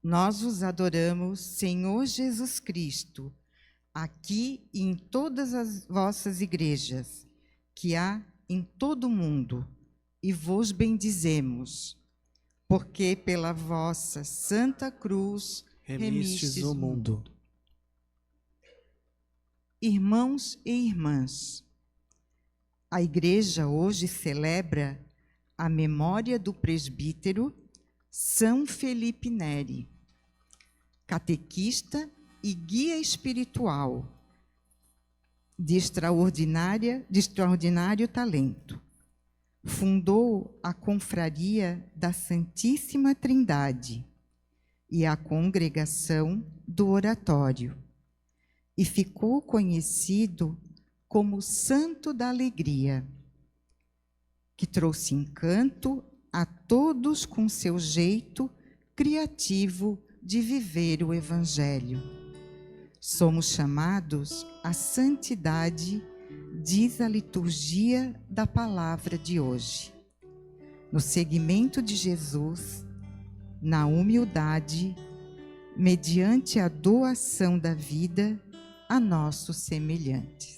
Nós vos adoramos, Senhor Jesus Cristo, aqui e em todas as vossas igrejas, que há em todo o mundo, e vos bendizemos, porque pela vossa santa cruz remistes o mundo. Irmãos e irmãs, a igreja hoje celebra a memória do presbítero São Felipe Neri, catequista e guia espiritual de extraordinário talento. Fundou a Confraria da Santíssima Trindade e a Congregação do Oratório, e ficou conhecido como Santo da Alegria, que trouxe encanto a todos com seu jeito criativo de viver o Evangelho. Somos chamados à santidade, diz a liturgia da palavra de hoje. No seguimento de Jesus, na humildade, mediante a doação da vida a nossos semelhantes.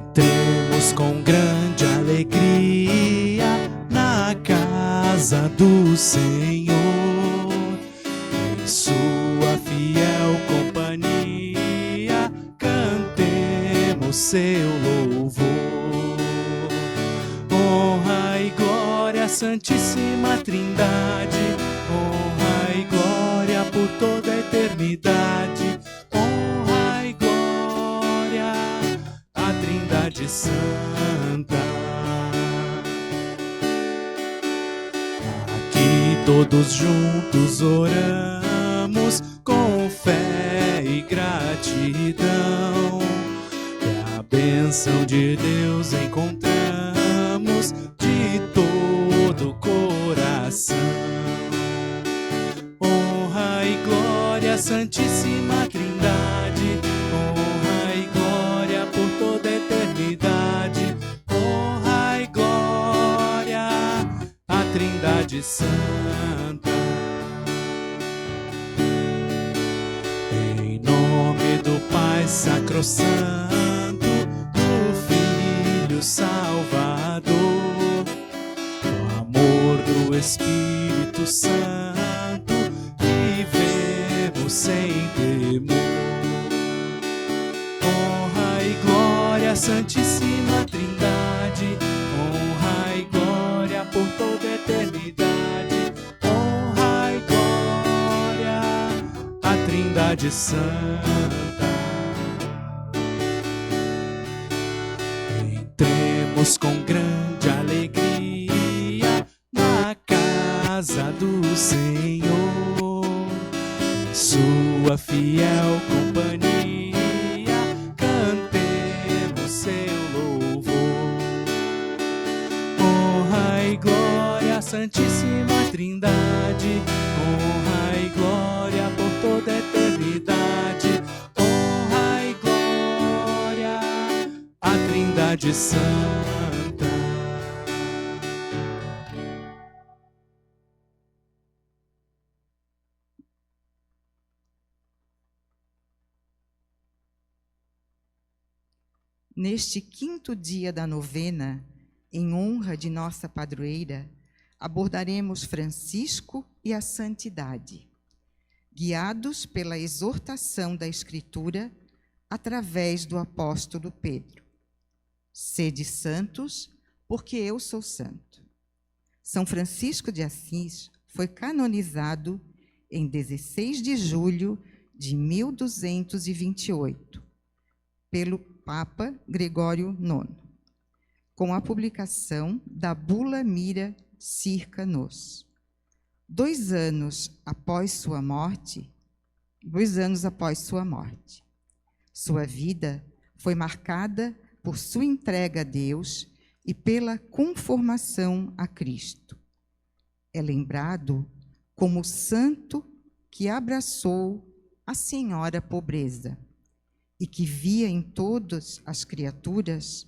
Entremos com grande alegria na casa do Senhor, em sua fiel companhia, cantemos seu louvor. Honra e glória à Santíssima Trindade, honra e glória por toda a eternidade, honra e glória à Trindade Santa. Aqui todos juntos oramos com fé e gratidão, e a bênção de Deus encontramos de todo o coração. Honra e glória à Santíssima Trindade, honra e glória por toda a eternidade, honra e glória à Trindade Santa. Em nome do Pai Sacrosanto, do Filho Salvador, no amor do Espírito Santo, vivemos sem temor. Honra e glória à Santíssima Trindade, honra e glória por toda a eternidade, honra e glória à Trindade Santa. Entremos com grande alegria na casa do Senhor, em sua fiel companhia, cantemos seu louvor. Honra e glória à Santíssima Trindade, honra e glória por toda a eternidade, honra e glória à Trindade Santa. Neste quinto dia da novena, em honra de nossa padroeira, abordaremos Francisco e a santidade, guiados pela exortação da Escritura através do apóstolo Pedro. Sede santos, porque eu sou santo. São Francisco de Assis foi canonizado em 16 de julho de 1228, pelo Papa Gregório IX, com a publicação da Bula Mira Circa Nos. 2 anos após sua morte, sua vida foi marcada por sua entrega a Deus e pela conformação a Cristo. É lembrado como santo que abraçou a Senhora Pobreza e que via em todas as criaturas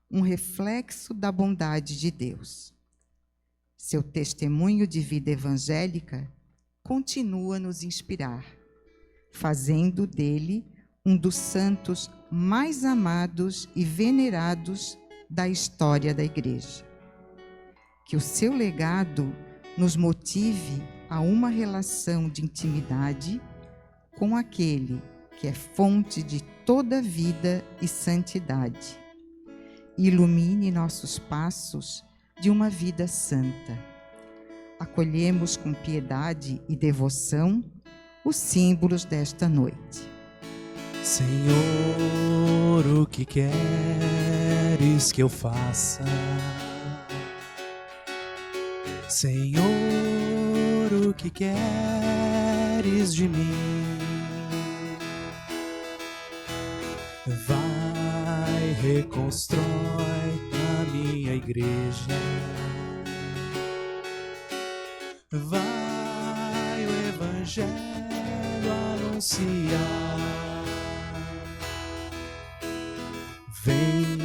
um reflexo da bondade de Deus. Seu testemunho de vida evangélica continua a nos inspirar, fazendo dele um dos santos mais amados e venerados da história da Igreja. Que o seu legado nos motive a uma relação de intimidade com aquele que é fonte de toda vida e santidade. E ilumine nossos passos de uma vida santa. Acolhemos com piedade e devoção os símbolos desta noite. Senhor, o que queres que eu faça? Senhor, o que queres de mim? Vai, reconstrói a minha igreja. Vai o evangelho anunciar. Vem,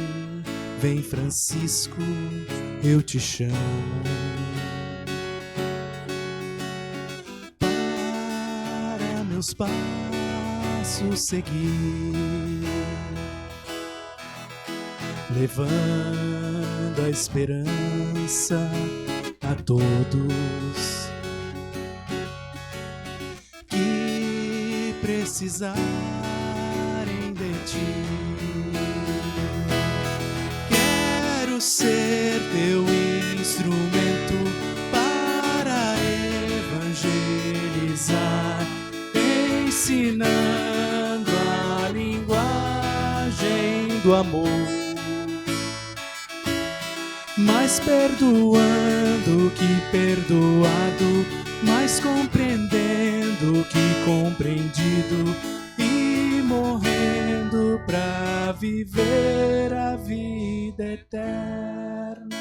vem Francisco, eu te chamo para meus passos seguir, levando a esperança a todos que precisarem de ti. Quero ser teu instrumento para evangelizar, ensinando a linguagem do amor, mais perdoando que perdoado, mais compreendendo que compreendido, e morrendo para viver a vida eterna.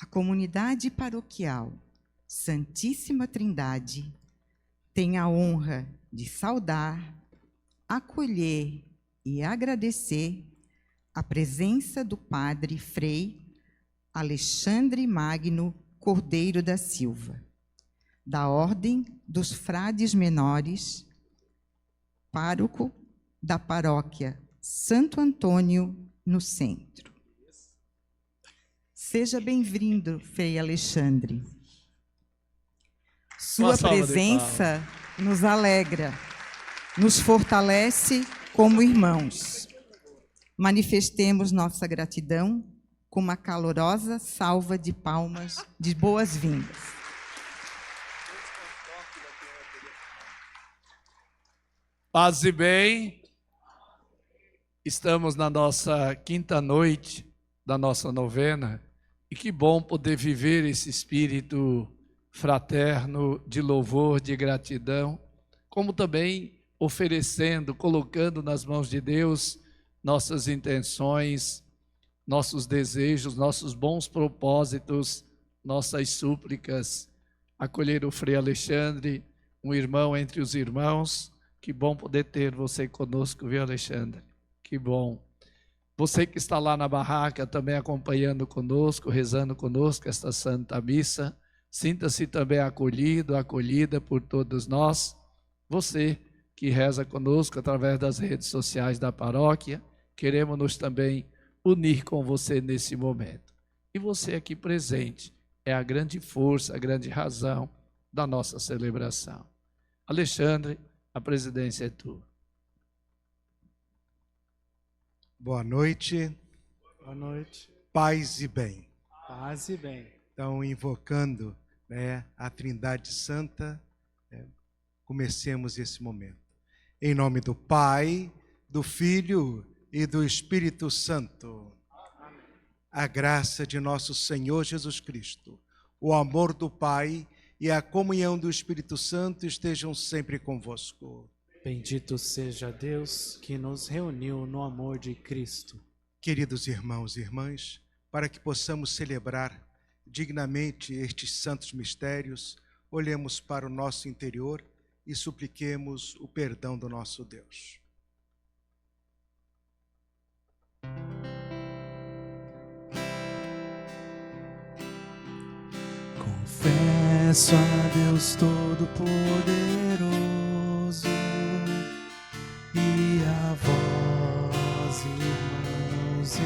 A comunidade paroquial Santíssima Trindade tem a honra de saudar, acolher e agradecer a presença do Padre Frei Alexandre Magno Cordeiro da Silva, da Ordem dos Frades Menores, pároco da paróquia Santo Antônio, no centro. Seja bem-vindo, Frei Alexandre. Sua presença nos alegra, nos fortalece como irmãos. Manifestemos nossa gratidão com uma calorosa salva de palmas de boas-vindas. Paz e bem, estamos na nossa quinta noite da nossa novena. E que bom poder viver esse espírito fraterno de louvor, de gratidão, como também oferecendo, colocando nas mãos de Deus nossas intenções, nossos desejos, nossos bons propósitos, nossas súplicas. Acolher o Frei Alexandre, um irmão entre os irmãos. Que bom poder ter você conosco, viu, Alexandre? Que bom. Você que está lá na barraca também acompanhando conosco, rezando conosco esta Santa Missa, sinta-se também acolhido, acolhida por todos nós. Você que reza conosco através das redes sociais da paróquia, queremos nos também unir com você nesse momento. E você aqui presente é a grande força, a grande razão da nossa celebração. Alexandre, a presidência é tua. Boa noite. Boa noite. Paz e bem. Paz e bem. Então, invocando, a Trindade Santa, comecemos esse momento. Em nome do Pai, do Filho e do Espírito Santo. A graça de nosso Senhor Jesus Cristo, o amor do Pai e a comunhão do Espírito Santo estejam sempre convosco. Bendito seja Deus que nos reuniu no amor de Cristo. Queridos irmãos e irmãs, para que possamos celebrar dignamente estes santos mistérios, olhemos para o nosso interior e supliquemos o perdão do nosso Deus. Confesso a Deus Todo-Poderoso e a vós, irmãos e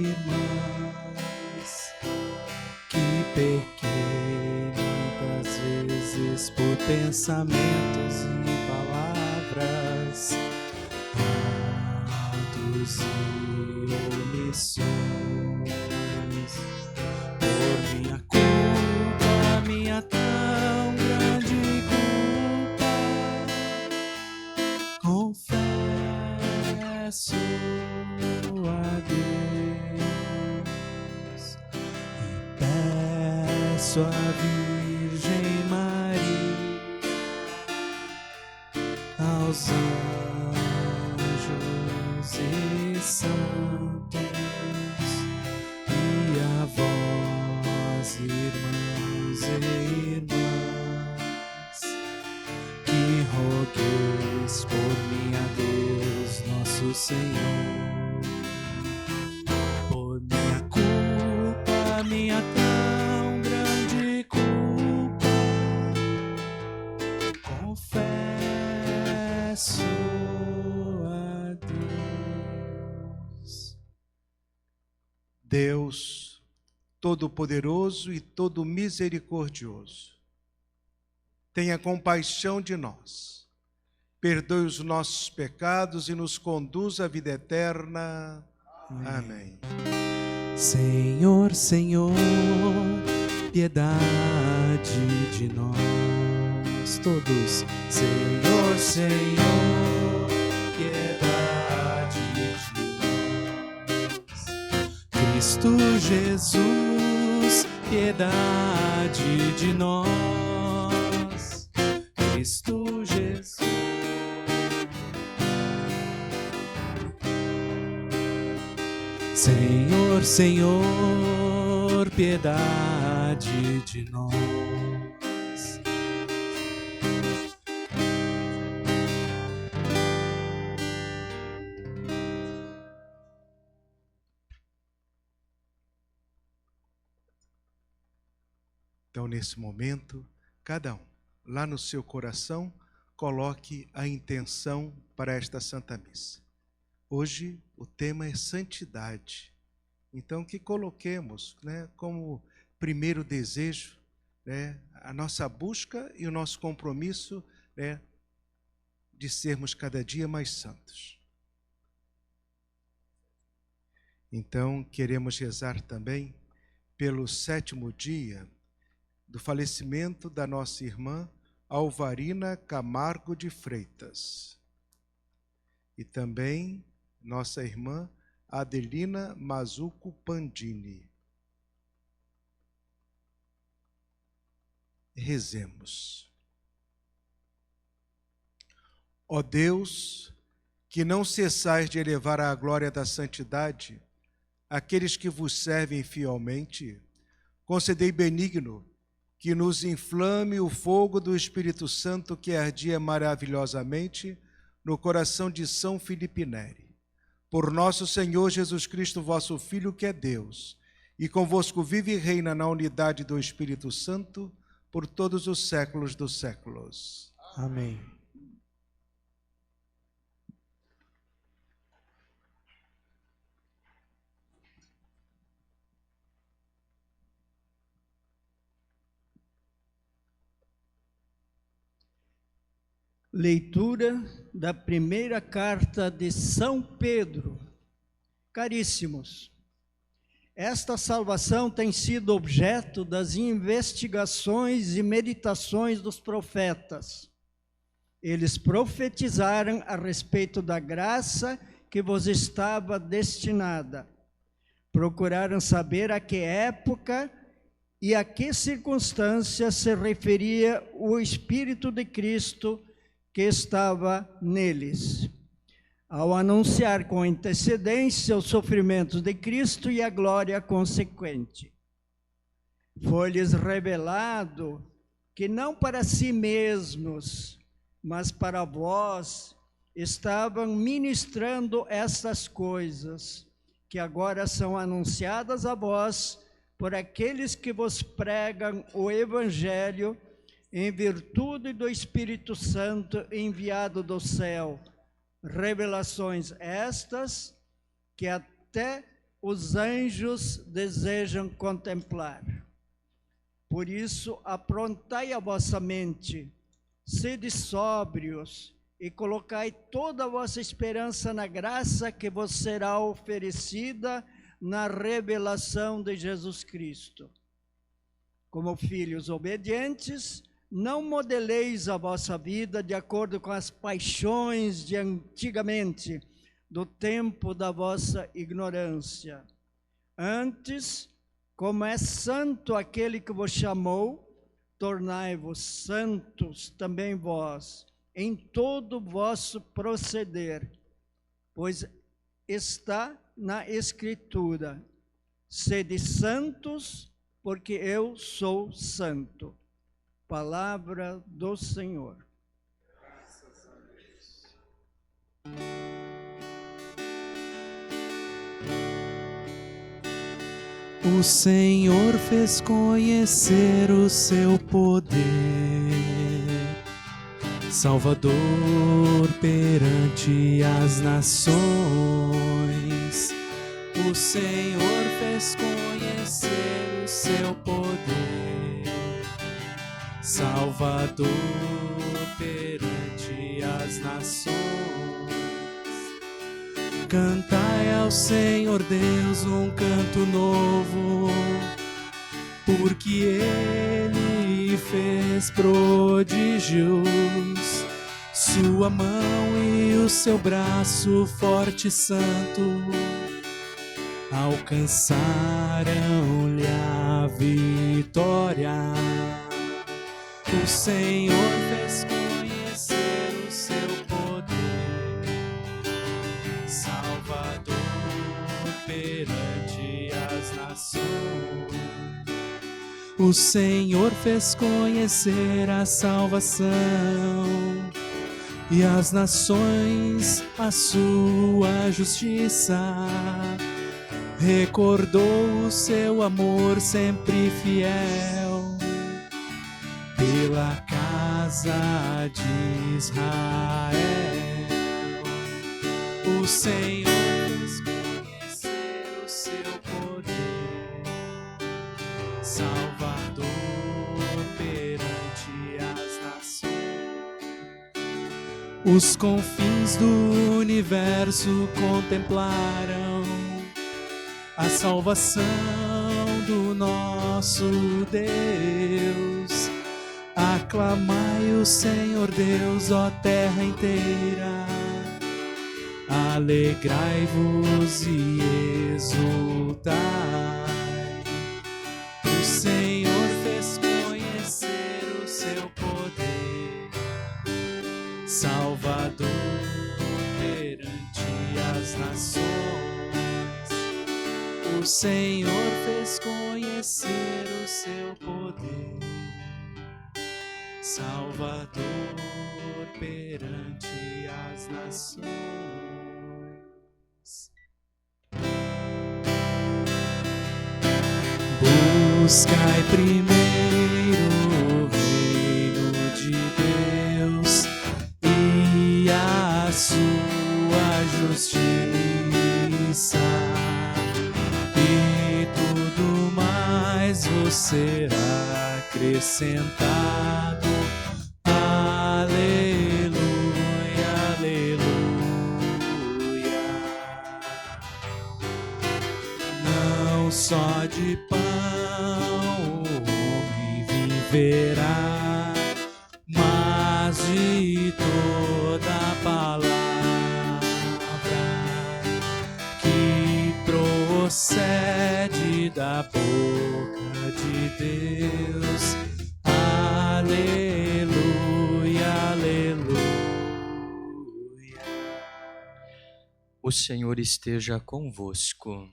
irmãs, que pequei muitas vezes por pensamentos e palavras, atos e omissões, por minha culpa, minha tão grande culpa, confesso a Deus e peço à Virgem Maria, aos anjos e santos e a vós, irmãos e irmãs, que rogueis por mim a Deus nosso Senhor, por minha culpa, minha tão grande culpa, confesso a Deus. Deus, Todo-Poderoso e Todo Misericordioso, tenha compaixão de nós, perdoe os nossos pecados e nos conduz à vida eterna. Amém. Senhor, Senhor, piedade de nós todos. Senhor, Senhor, piedade de nós. Cristo Jesus, piedade de nós. Cristo Jesus. Senhor, Senhor, piedade de nós. Então, nesse momento, cada um, lá no seu coração, coloque a intenção para esta Santa Missa. Hoje o tema é santidade. Então que coloquemos, como primeiro desejo, a nossa busca e o nosso compromisso, de sermos cada dia mais santos. Então queremos rezar também pelo 7º dia do falecimento da nossa irmã Alvarina Camargo de Freitas. E também nossa irmã Adelina Mazuco Pandini. Rezemos. Ó Deus, que não cessais de elevar à glória da santidade aqueles que vos servem fielmente, concedei benigno que nos inflame o fogo do Espírito Santo que ardia maravilhosamente no coração de São Filipe Neri. Por nosso Senhor Jesus Cristo, vosso Filho, que é Deus, e convosco vive e reina na unidade do Espírito Santo, por todos os séculos dos séculos. Amém. Leitura da primeira carta de São Pedro. Caríssimos, esta salvação tem sido objeto das investigações e meditações dos profetas. Eles profetizaram a respeito da graça que vos estava destinada. Procuraram saber a que época e a que circunstância se referia o Espírito de Cristo que estava neles, ao anunciar com antecedência os sofrimentos de Cristo e a glória consequente. Foi-lhes revelado que não para si mesmos, mas para vós, estavam ministrando estas coisas, que agora são anunciadas a vós por aqueles que vos pregam o Evangelho em virtude do Espírito Santo enviado do céu. Revelações estas que até os anjos desejam contemplar. Por isso, aprontai a vossa mente, sede sóbrios e colocai toda a vossa esperança na graça que vos será oferecida na revelação de Jesus Cristo. Como filhos obedientes, não modeleis a vossa vida de acordo com as paixões de antigamente, do tempo da vossa ignorância. Antes, como é santo aquele que vos chamou, tornai-vos santos também vós, em todo o vosso proceder, pois está na Escritura: sede santos, porque eu sou santo. Palavra do Senhor. Graças a Deus. O Senhor fez conhecer o seu poder, Salvador perante as nações. O Senhor fez conhecer o seu poder, Salvador perante as nações. Cantai ao Senhor Deus um canto novo, porque Ele fez prodígios. Sua mão e o seu braço forte e santo alcançaram-lhe a vitória. O Senhor fez conhecer o seu poder, Salvador perante as nações. O Senhor fez conhecer a salvação e as nações a sua justiça. Recordou o seu amor sempre fiel pela casa de Israel. O Senhor fez conhecer o seu poder, Salvador perante as nações. Os confins do universo contemplaram a salvação do nosso Deus. Aclamai o Senhor Deus, ó terra inteira. Alegrai-vos e exultai. O Senhor fez conhecer o seu poder, Salvador perante as nações. O Senhor fez conhecer o seu poder, Salvador perante as nações. Buscai primeiro o reino de Deus e a sua justiça, e tudo mais vos será acrescentado. Aleluia, aleluia. Não só de pão o homem viverá, mas mas de toda palavra que procede da boca de Deus. Aleluia, aleluia. O Senhor esteja convosco.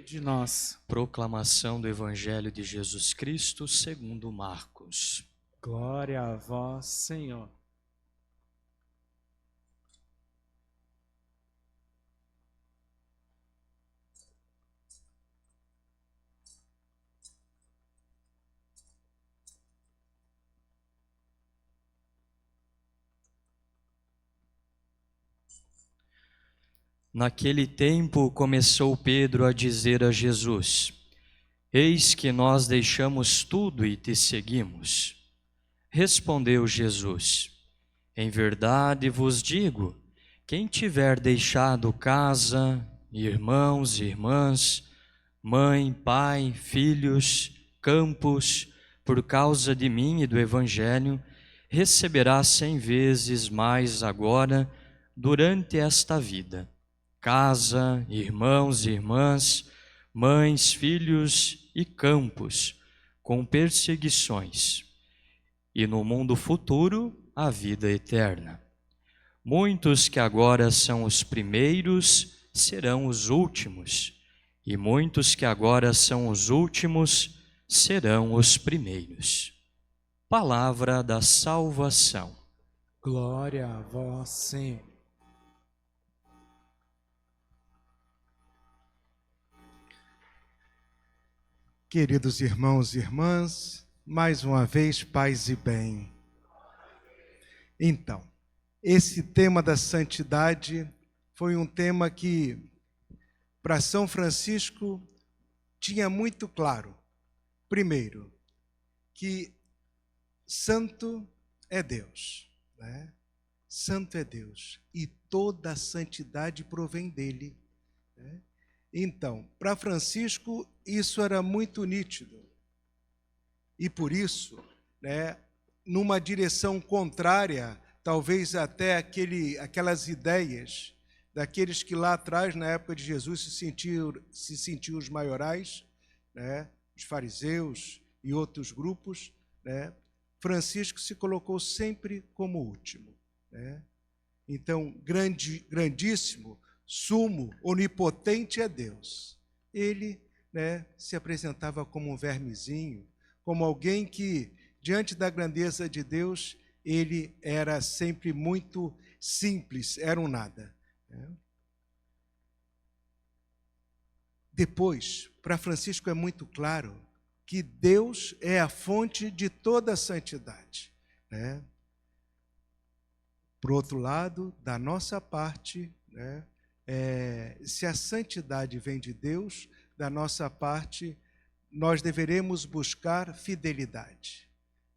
De nós. Proclamação do Evangelho de Jesus Cristo segundo Marcos. Glória a vós, Senhor. Naquele tempo começou Pedro a dizer a Jesus: Eis que nós deixamos tudo e te seguimos. Respondeu Jesus: Em verdade vos digo, quem tiver deixado casa, irmãos e irmãs, mãe, pai, filhos, campos, por causa de mim e do Evangelho, receberá 100 vezes mais agora durante esta vida. Casa, irmãos e irmãs, mães, filhos e campos, com perseguições, e no mundo futuro a vida eterna. Muitos que agora são os primeiros serão os últimos, e muitos que agora são os últimos serão os primeiros. Palavra da salvação. Glória a vós, Senhor. Queridos irmãos e irmãs, mais uma vez, paz e bem. Então, esse tema da santidade foi um tema que, para São Francisco, tinha muito claro. Primeiro, que santo é Deus, né? Santo é Deus, e toda a santidade provém dele, né? Então, para Francisco, isso era muito nítido. E por isso, né, numa direção contrária, talvez até aquelas ideias daqueles que lá atrás, na época de Jesus, se sentiam os maiorais, né, os fariseus e outros grupos, né, Francisco se colocou sempre como último, né? Então, grandíssimo, sumo, onipotente é Deus. Ele, né, se apresentava como um vermezinho, como alguém que, diante da grandeza de Deus, ele era sempre muito simples, era um nada, né? Depois, para Francisco é muito claro que Deus é a fonte de toda a santidade, né? Por outro lado, da nossa parte, né, se a santidade vem de Deus, da nossa parte, nós deveremos buscar fidelidade.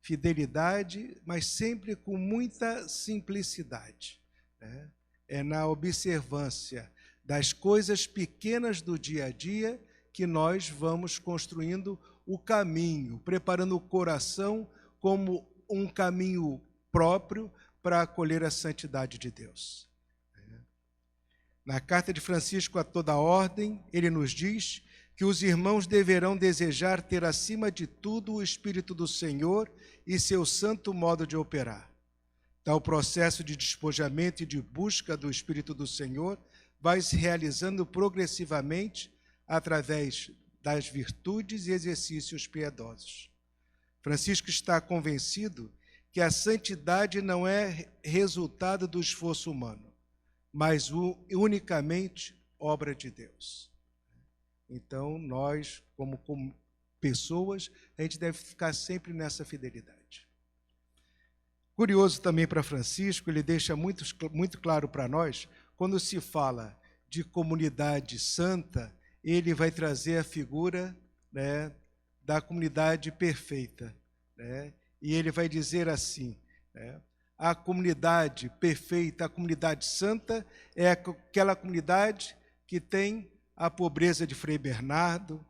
Fidelidade, mas sempre com muita simplicidade, né? É na observância das coisas pequenas do dia a dia que nós vamos construindo o caminho, preparando o coração como um caminho próprio para acolher a santidade de Deus. Na carta de Francisco a toda a ordem, ele nos diz que os irmãos deverão desejar ter acima de tudo o Espírito do Senhor e seu santo modo de operar. Tal processo de despojamento e de busca do Espírito do Senhor vai se realizando progressivamente através das virtudes e exercícios piedosos. Francisco está convencido que a santidade não é resultado do esforço humano, mas unicamente obra de Deus. Então, nós, como pessoas, a gente deve ficar sempre nessa fidelidade. Curioso também para Francisco, ele deixa muito claro para nós, quando se fala de comunidade santa, ele vai trazer a figura, né, da comunidade perfeita, né? E ele vai dizer assim, né, a comunidade perfeita, a comunidade santa, é aquela comunidade que tem a pobreza de Frei Bernardo,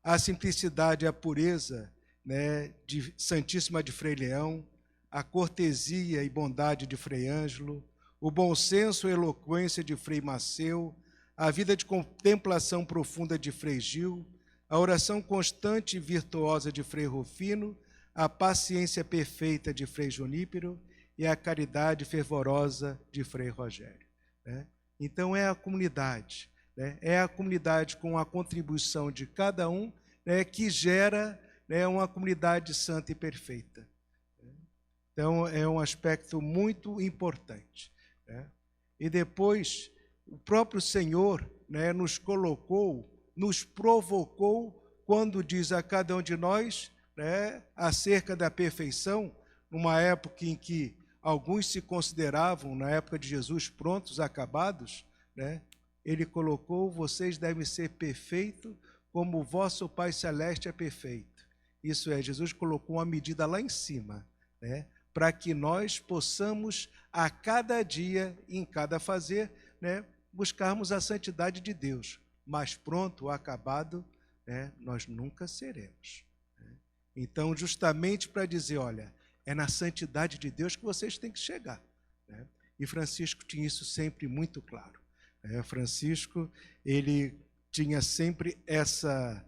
a simplicidade e a pureza, né, de Santíssima de Frei Leão, a cortesia e bondade de Frei Ângelo, o bom senso e eloquência de Frei Maceu, a vida de contemplação profunda de Frei Gil, a oração constante e virtuosa de Frei Rufino, a paciência perfeita de Frei Junípero e a caridade fervorosa de Frei Rogério. Né? Então é a comunidade, né? É a comunidade com a contribuição de cada um, né, que gera, né, uma comunidade santa e perfeita. Então é um aspecto muito importante. Né? E depois o próprio Senhor, né, nos colocou, nos provocou quando diz a cada um de nós, né, acerca da perfeição, numa época em que alguns se consideravam, na época de Jesus, prontos, acabados, né, ele colocou: vocês devem ser perfeitos como o vosso Pai Celeste é perfeito. Isso é, Jesus colocou uma medida lá em cima, né, para que nós possamos, a cada dia, em cada fazer, né, buscarmos a santidade de Deus. Mas pronto, acabado, né, nós nunca seremos. Então, justamente para dizer, olha, é na santidade de Deus que vocês têm que chegar. Né? E Francisco tinha isso sempre muito claro. Francisco, ele tinha sempre essa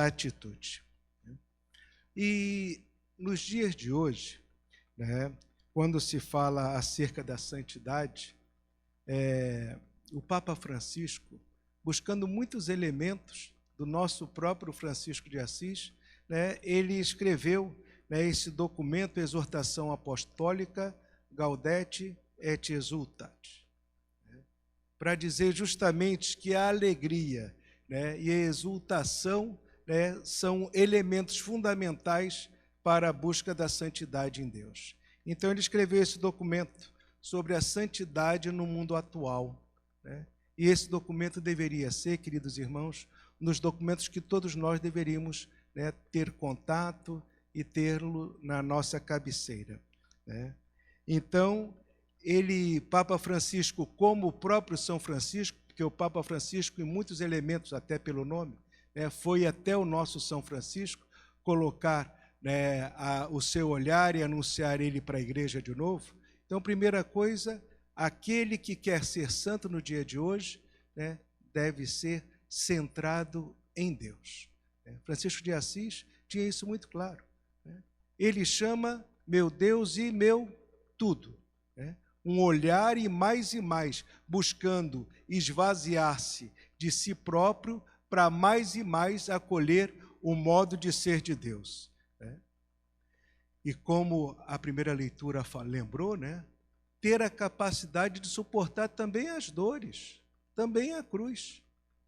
atitude. E nos dias de hoje, né, quando se fala acerca da santidade, o Papa Francisco, buscando muitos elementos do nosso próprio Francisco de Assis, né, ele escreveu, né, esse documento, Exortação Apostólica Gaudete et Exsultate, né, para dizer justamente que a alegria, né, e a exultação, né, são elementos fundamentais para a busca da santidade em Deus. Então ele escreveu esse documento sobre a santidade no mundo atual, né? E esse documento deveria ser, queridos irmãos, um dos documentos que todos nós deveríamos, né, ter contato e tê-lo na nossa cabeceira. Né? Então, Papa Francisco, como o próprio São Francisco, porque o Papa Francisco, em muitos elementos, até pelo nome, né, foi até o nosso São Francisco colocar, né, o seu olhar e anunciar ele para a igreja de novo. Então, primeira coisa, aquele que quer ser santo no dia de hoje, né, deve ser centrado em Deus. Francisco de Assis tinha isso muito claro. Ele chama meu Deus e meu tudo. Um olhar e mais, buscando esvaziar-se de si próprio para mais e mais acolher o modo de ser de Deus. E como a primeira leitura lembrou, né, ter a capacidade de suportar também as dores, também a cruz.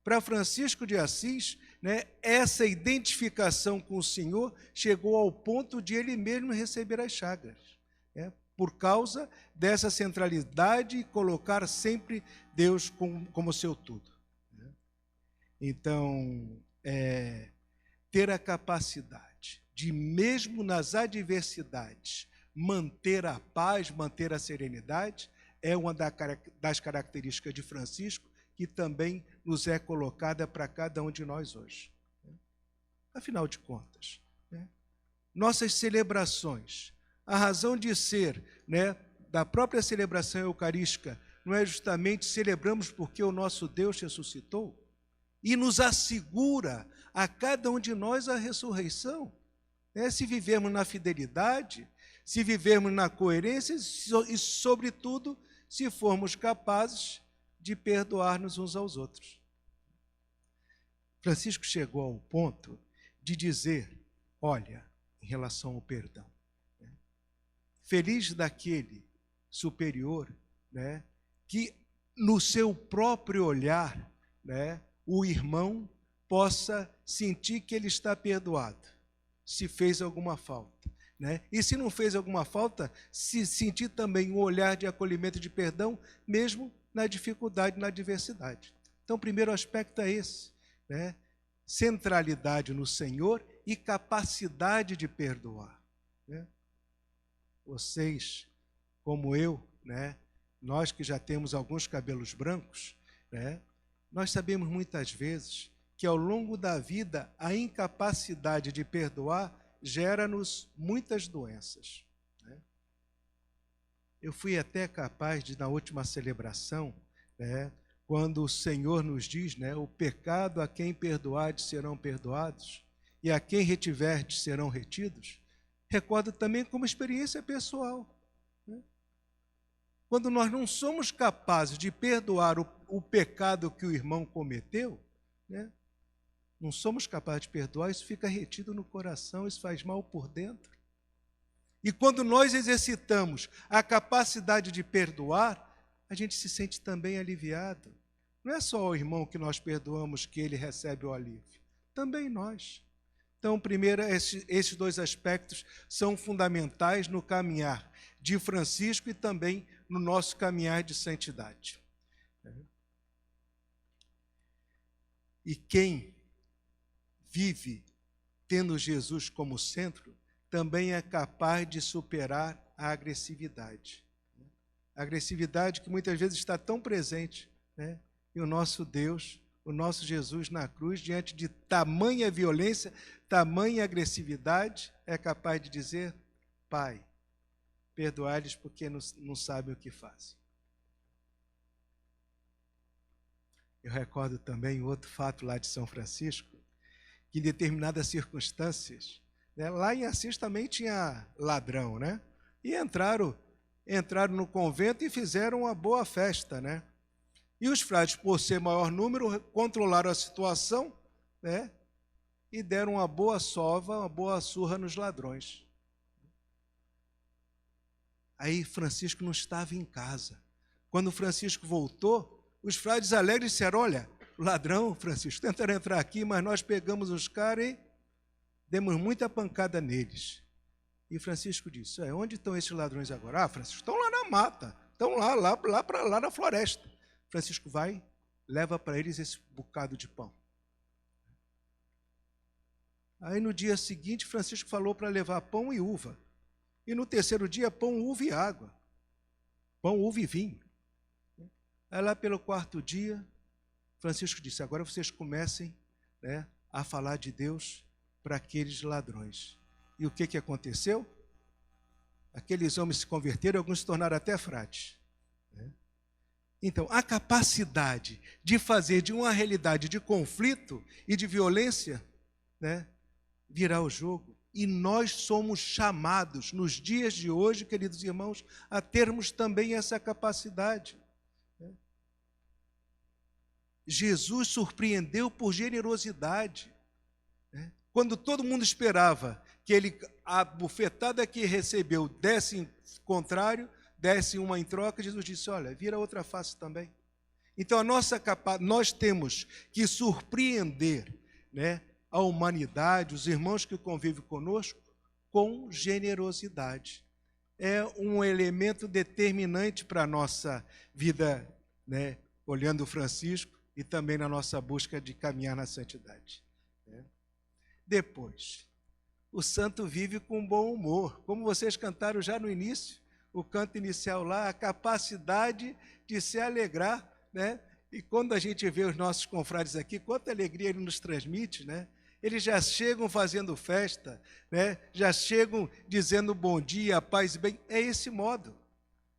Para Francisco de Assis, né, essa identificação com o Senhor chegou ao ponto de ele mesmo receber as chagas, né, por causa dessa centralidade e colocar sempre Deus como seu tudo. Então, ter a capacidade de, mesmo nas adversidades, manter a paz, manter a serenidade, é uma das características de Francisco, que também nos é colocada para cada um de nós hoje. Afinal de contas, né, nossas celebrações, a razão de ser, né, da própria celebração eucarística, não é justamente celebramos porque o nosso Deus ressuscitou e nos assegura a cada um de nós a ressurreição? Se vivermos na fidelidade, se vivermos na coerência e, sobretudo, se formos capazes de perdoar-nos uns aos outros. Francisco chegou ao ponto de dizer, olha, em relação ao perdão, né, feliz daquele superior, né, que no seu próprio olhar, né, o irmão possa sentir que ele está perdoado, se fez alguma falta. Né? E se não fez alguma falta, se sentir também um olhar de acolhimento e de perdão, mesmo na dificuldade, na adversidade. Então, o primeiro aspecto é esse, né? Centralidade no Senhor e capacidade de perdoar. Né? Vocês, como eu, né, nós que já temos alguns cabelos brancos, né, nós sabemos muitas vezes que ao longo da vida a incapacidade de perdoar gera-nos muitas doenças. Né? eu fui até capaz de, na última celebração, né, quando o Senhor nos diz, né, o pecado a quem perdoardes serão perdoados, e a quem retiverdes serão retidos, recordo também como experiência pessoal. Né? Quando nós não somos capazes de perdoar o pecado que o irmão cometeu, né, não somos capazes de perdoar, isso fica retido no coração, isso faz mal por dentro. E quando nós exercitamos a capacidade de perdoar, a gente se sente também aliviado. Não é só o irmão que nós perdoamos que ele recebe o alívio, também nós. Então, primeiro, esses dois aspectos são fundamentais no caminhar de Francisco e também no nosso caminhar de santidade. E quem vive tendo Jesus como centro, também é capaz de superar a agressividade. A agressividade que muitas vezes está tão presente, né? E o nosso Deus, o nosso Jesus na cruz, diante de tamanha violência, tamanha agressividade, é capaz de dizer: Pai, perdoai-lhes porque não sabem o que fazem. Eu recordo também outro fato lá de São Francisco, que em determinadas circunstâncias, né, lá em Assis também tinha ladrão, né? E entraram no convento e fizeram uma boa festa, né? E os frades, por ser maior número, controlaram a situação, né? E deram uma boa sova, uma boa surra nos ladrões. Aí Francisco não estava em casa. Quando Francisco voltou, os frades alegres disseram: olha, o ladrão, Francisco, tentaram entrar aqui, mas nós pegamos os caras e demos muita pancada neles. E Francisco disse: onde estão esses ladrões agora? Ah, Francisco, estão lá na mata, estão lá na floresta. Francisco vai, leva para eles esse bocado de pão. Aí no dia seguinte, Francisco falou para levar pão e uva. E no terceiro dia, pão, uva e água. Pão, uva e vinho. Aí lá pelo quarto dia, Francisco disse: agora vocês comecem, né, a falar de Deus para aqueles ladrões. E o que aconteceu? Aqueles homens se converteram, alguns se tornaram até frades. Então, a capacidade de fazer de uma realidade de conflito e de violência, né, virar o jogo. E nós somos chamados, nos dias de hoje, queridos irmãos, a termos também essa capacidade. Jesus surpreendeu por generosidade. Quando todo mundo esperava que a bufetada que recebeu desse em contrário, desse uma em troca, Jesus disse: olha, vira outra face também. Então, nós temos que surpreender, né, a humanidade, os irmãos que convivem conosco, com generosidade. É um elemento determinante para a nossa vida, né, olhando Francisco, e também na nossa busca de caminhar na santidade. Depois, o santo vive com bom humor. Como vocês cantaram já no início, o canto inicial lá, a capacidade de se alegrar, né? E quando a gente vê os nossos confrades aqui, quanta alegria ele nos transmite, né? Eles já chegam fazendo festa, né? Já chegam dizendo bom dia, paz e bem. É esse modo.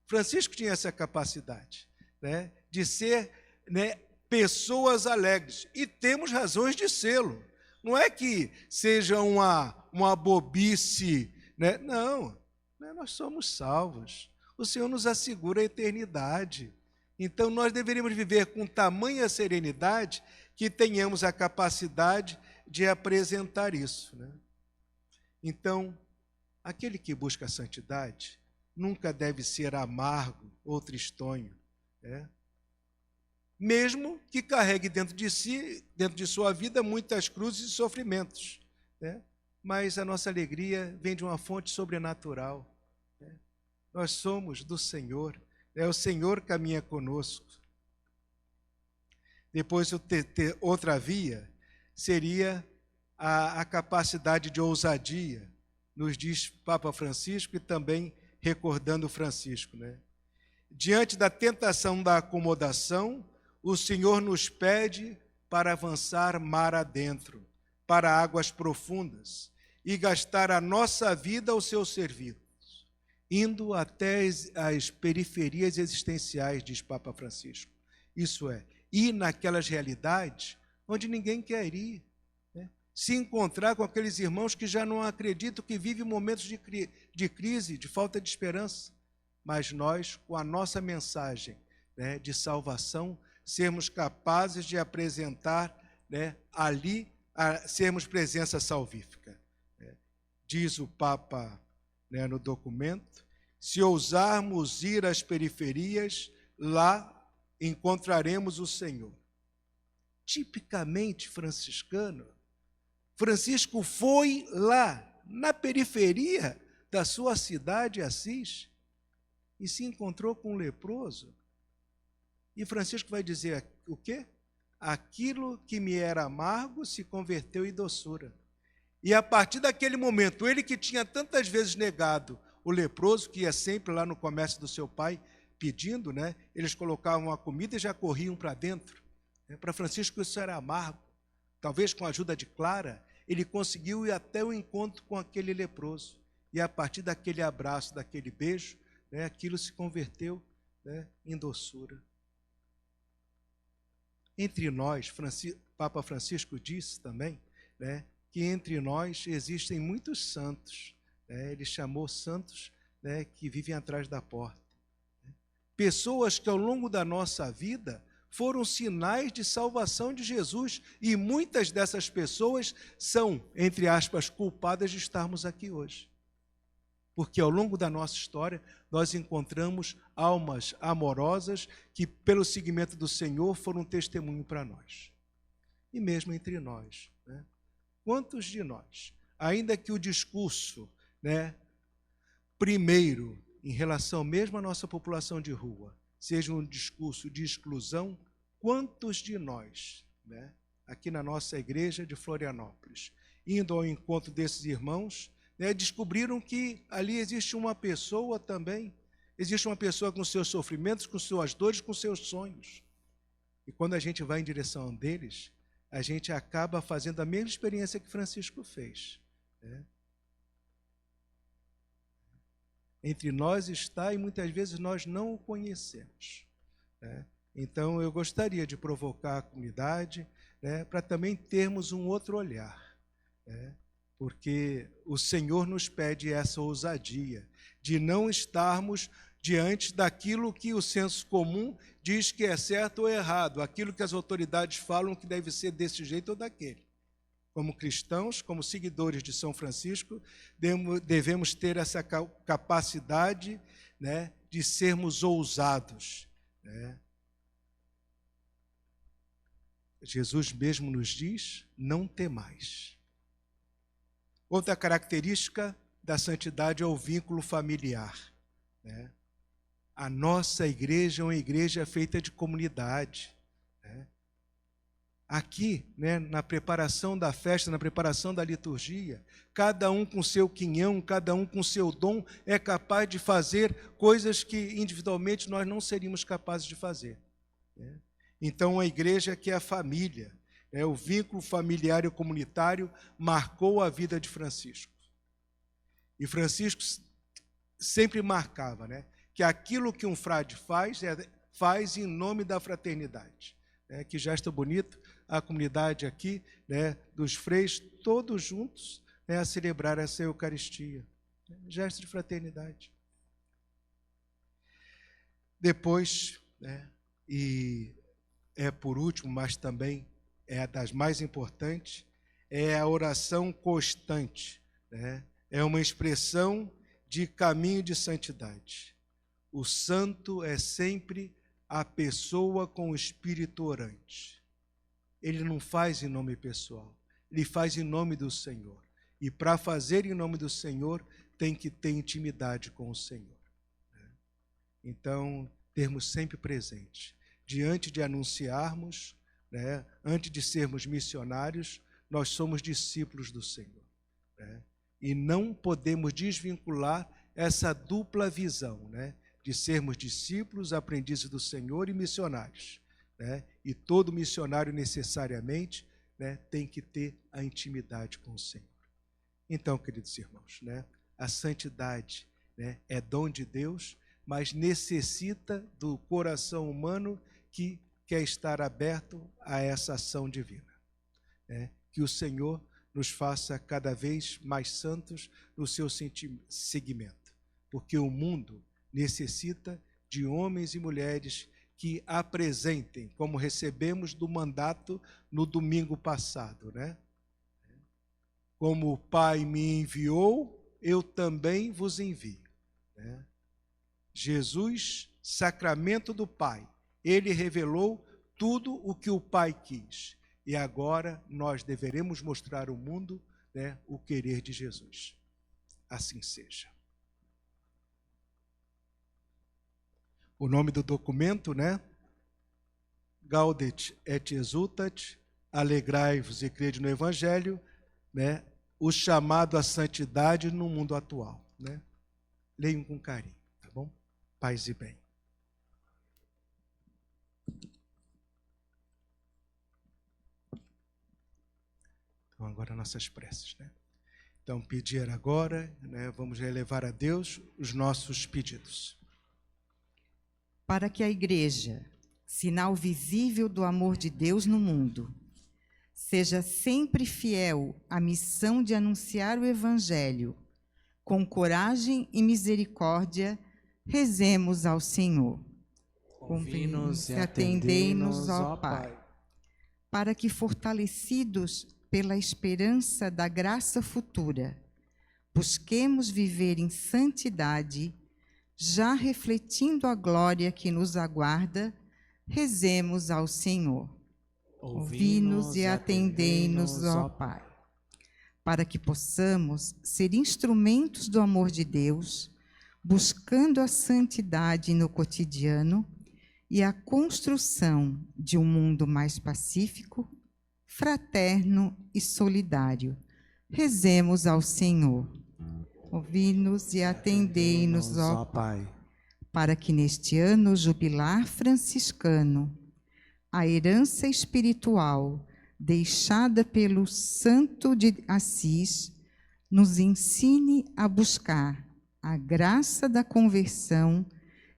Francisco tinha essa capacidade, né, de ser, né, pessoas alegres. E temos razões de sê-lo. Não é que seja uma bobice, né? Não, nós somos salvos. O Senhor nos assegura a eternidade. Então, nós deveríamos viver com tamanha serenidade que tenhamos a capacidade de apresentar isso, né? Então, aquele que busca a santidade nunca deve ser amargo ou tristonho, né? Mesmo que carregue dentro de si, dentro de sua vida, muitas cruzes e sofrimentos, né? Mas a nossa alegria vem de uma fonte sobrenatural, né? Nós somos do Senhor, o Senhor caminha conosco. Depois, outra via seria a capacidade de ousadia, nos diz Papa Francisco, e também recordando Francisco, né? Diante da tentação da acomodação, o Senhor nos pede para avançar mar adentro, para águas profundas, e gastar a nossa vida ao seu serviço. indo até as periferias existenciais, diz Papa Francisco. Isso é, ir naquelas realidades onde ninguém quer ir, né? Se encontrar com aqueles irmãos que já não acreditam, que vivem momentos de crise, de falta de esperança. Mas nós, com a nossa mensagem, né, de salvação, sermos capazes de apresentar, né, ali, sermos presença salvífica. Diz o Papa, né, no documento, se ousarmos ir às periferias, lá encontraremos o Senhor. Tipicamente franciscano, Francisco foi lá, na periferia da sua cidade, Assis, e se encontrou com um leproso. E Francisco vai dizer o quê? Aquilo que me era amargo se converteu em doçura. E a partir daquele momento, ele que tinha tantas vezes negado o leproso, que ia sempre lá no comércio do seu pai pedindo, né? Eles colocavam a comida e já corriam para dentro. Para Francisco isso era amargo. Talvez com a ajuda de Clara, ele conseguiu ir até o encontro com aquele leproso. E a partir daquele abraço, daquele beijo, né, aquilo se converteu, né, em doçura. Entre nós, Papa Francisco disse também, né, que entre nós existem muitos santos. Né, ele chamou santos, né, que vivem atrás da porta. Pessoas que ao longo da nossa vida foram sinais de salvação de Jesus, e muitas dessas pessoas são, entre aspas, culpadas de estarmos aqui hoje. Porque ao longo da nossa história, nós encontramos almas amorosas que, pelo seguimento do Senhor, foram um testemunho para nós. E mesmo entre nós, né? Quantos de nós, ainda que o discurso, né, primeiro, em relação mesmo à nossa população de rua, seja um discurso de exclusão, quantos de nós, né, aqui na nossa igreja de Florianópolis, indo ao encontro desses irmãos, né, descobriram que ali existe uma pessoa também, existe uma pessoa com seus sofrimentos, com suas dores, com seus sonhos. E quando a gente vai em direção deles, a gente acaba fazendo a mesma experiência que Francisco fez, né? Entre nós está e muitas vezes nós não o conhecemos, né? Então eu gostaria de provocar a comunidade, né, para também termos um outro olhar, né? Porque o Senhor nos pede essa ousadia de não estarmos diante daquilo que o senso comum diz que é certo ou errado, aquilo que as autoridades falam que deve ser desse jeito ou daquele. Como cristãos, como seguidores de São Francisco, devemos ter essa capacidade, né, de sermos ousados, né? Jesus mesmo nos diz, não temais. Outra característica da santidade é o vínculo familiar, né? A nossa igreja é uma igreja feita de comunidade, né? Aqui, né, na preparação da festa, na preparação da liturgia, cada um com seu quinhão, cada um com seu dom, é capaz de fazer coisas que individualmente nós não seríamos capazes de fazer, né? Então, a igreja que é a família, né, o vínculo familiar e comunitário marcou a vida de Francisco. E Francisco sempre marcava, né, que aquilo que um frade faz em nome da fraternidade, né, que gesto bonito, a comunidade aqui, né, dos freios, todos juntos, né, a celebrar essa Eucaristia, né, gesto de fraternidade. Depois, né, e por último, mas também é das mais importantes, é a oração constante, né? É uma expressão de caminho de santidade. O santo é sempre a pessoa com o espírito orante. Ele não faz em nome pessoal, ele faz em nome do Senhor. E para fazer em nome do Senhor, tem que ter intimidade com o Senhor, né? Então, termos sempre presente, diante de anunciarmos, né, antes de sermos missionários, nós somos discípulos do Senhor, né? E não podemos desvincular essa dupla visão, né, de sermos discípulos, aprendizes do Senhor e missionários, né? E todo missionário necessariamente, né, tem que ter a intimidade com o Senhor. Então, queridos irmãos, né, a santidade né? É dom de Deus, mas necessita do coração humano que quer estar aberto a essa ação divina, né? Que o Senhor nos faça cada vez mais santos no seu seguimento, porque o mundo necessita de homens e mulheres que apresentem, como recebemos do mandato no domingo passado, né? Como o Pai me enviou, eu também vos envio, né? Jesus, sacramento do Pai, ele revelou tudo o que o Pai quis. E agora nós deveremos mostrar ao mundo, né, o querer de Jesus. Assim seja. O nome do documento, né? Gaudet et exultat, alegrai-vos e crede no Evangelho, né? O chamado à santidade no mundo atual, né? Leiam com carinho, tá bom? Paz e bem. Então, agora nossas preces, né? Então, pedir agora, né? Vamos relevar a Deus os nossos pedidos. Para que a Igreja, sinal visível do amor de Deus no mundo, seja sempre fiel à missão de anunciar o Evangelho, com coragem e misericórdia, rezemos ao Senhor. Ouvi-nos e atendei-nos, ó Pai. Para que, fortalecidos pela esperança da graça futura, busquemos viver em santidade, já refletindo a glória que nos aguarda, rezemos ao Senhor. Ouvi-nos e atendei-nos, ó Pai. Para que possamos ser instrumentos do amor de Deus, buscando a santidade no cotidiano e a construção de um mundo mais pacífico, fraterno e solidário. Rezemos ao Senhor. Ouvi-nos e atendei-nos, ó Pai. Para que neste ano jubilar franciscano, a herança espiritual deixada pelo Santo de Assis nos ensine a buscar a graça da conversão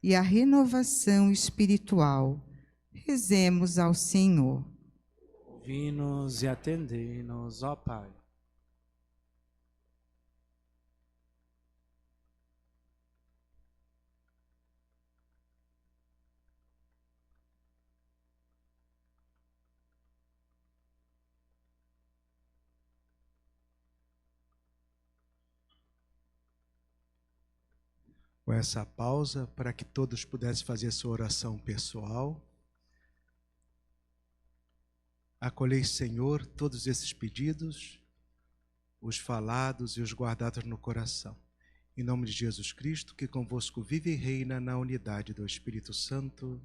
e a renovação espiritual. Rezemos ao Senhor. Ouvi-nos e atendei-nos, ó Pai. Com essa pausa, para que todos pudessem fazer sua oração pessoal. Acolhei, Senhor, todos esses pedidos, os falados e os guardados no coração. Em nome de Jesus Cristo, que convosco vive e reina na unidade do Espírito Santo.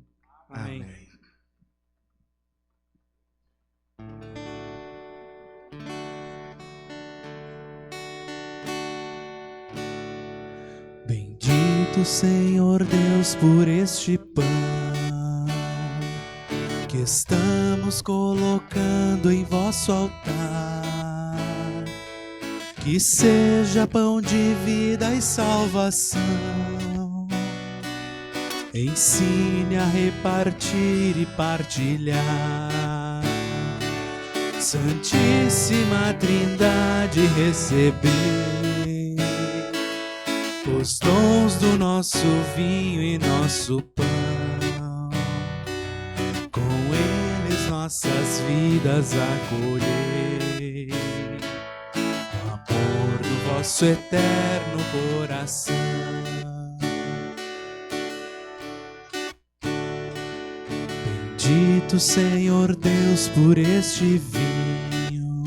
Amém. Amém. Bendito Senhor Deus por este pão que estamos colocando em vosso altar, que seja pão de vida e salvação. Ensine a repartir e partilhar. Santíssima Trindade, receber os dons do nosso vinho e nosso pão. Com eles nossas vidas acolher, o amor do vosso eterno coração. Bendito Senhor Deus por este vinho,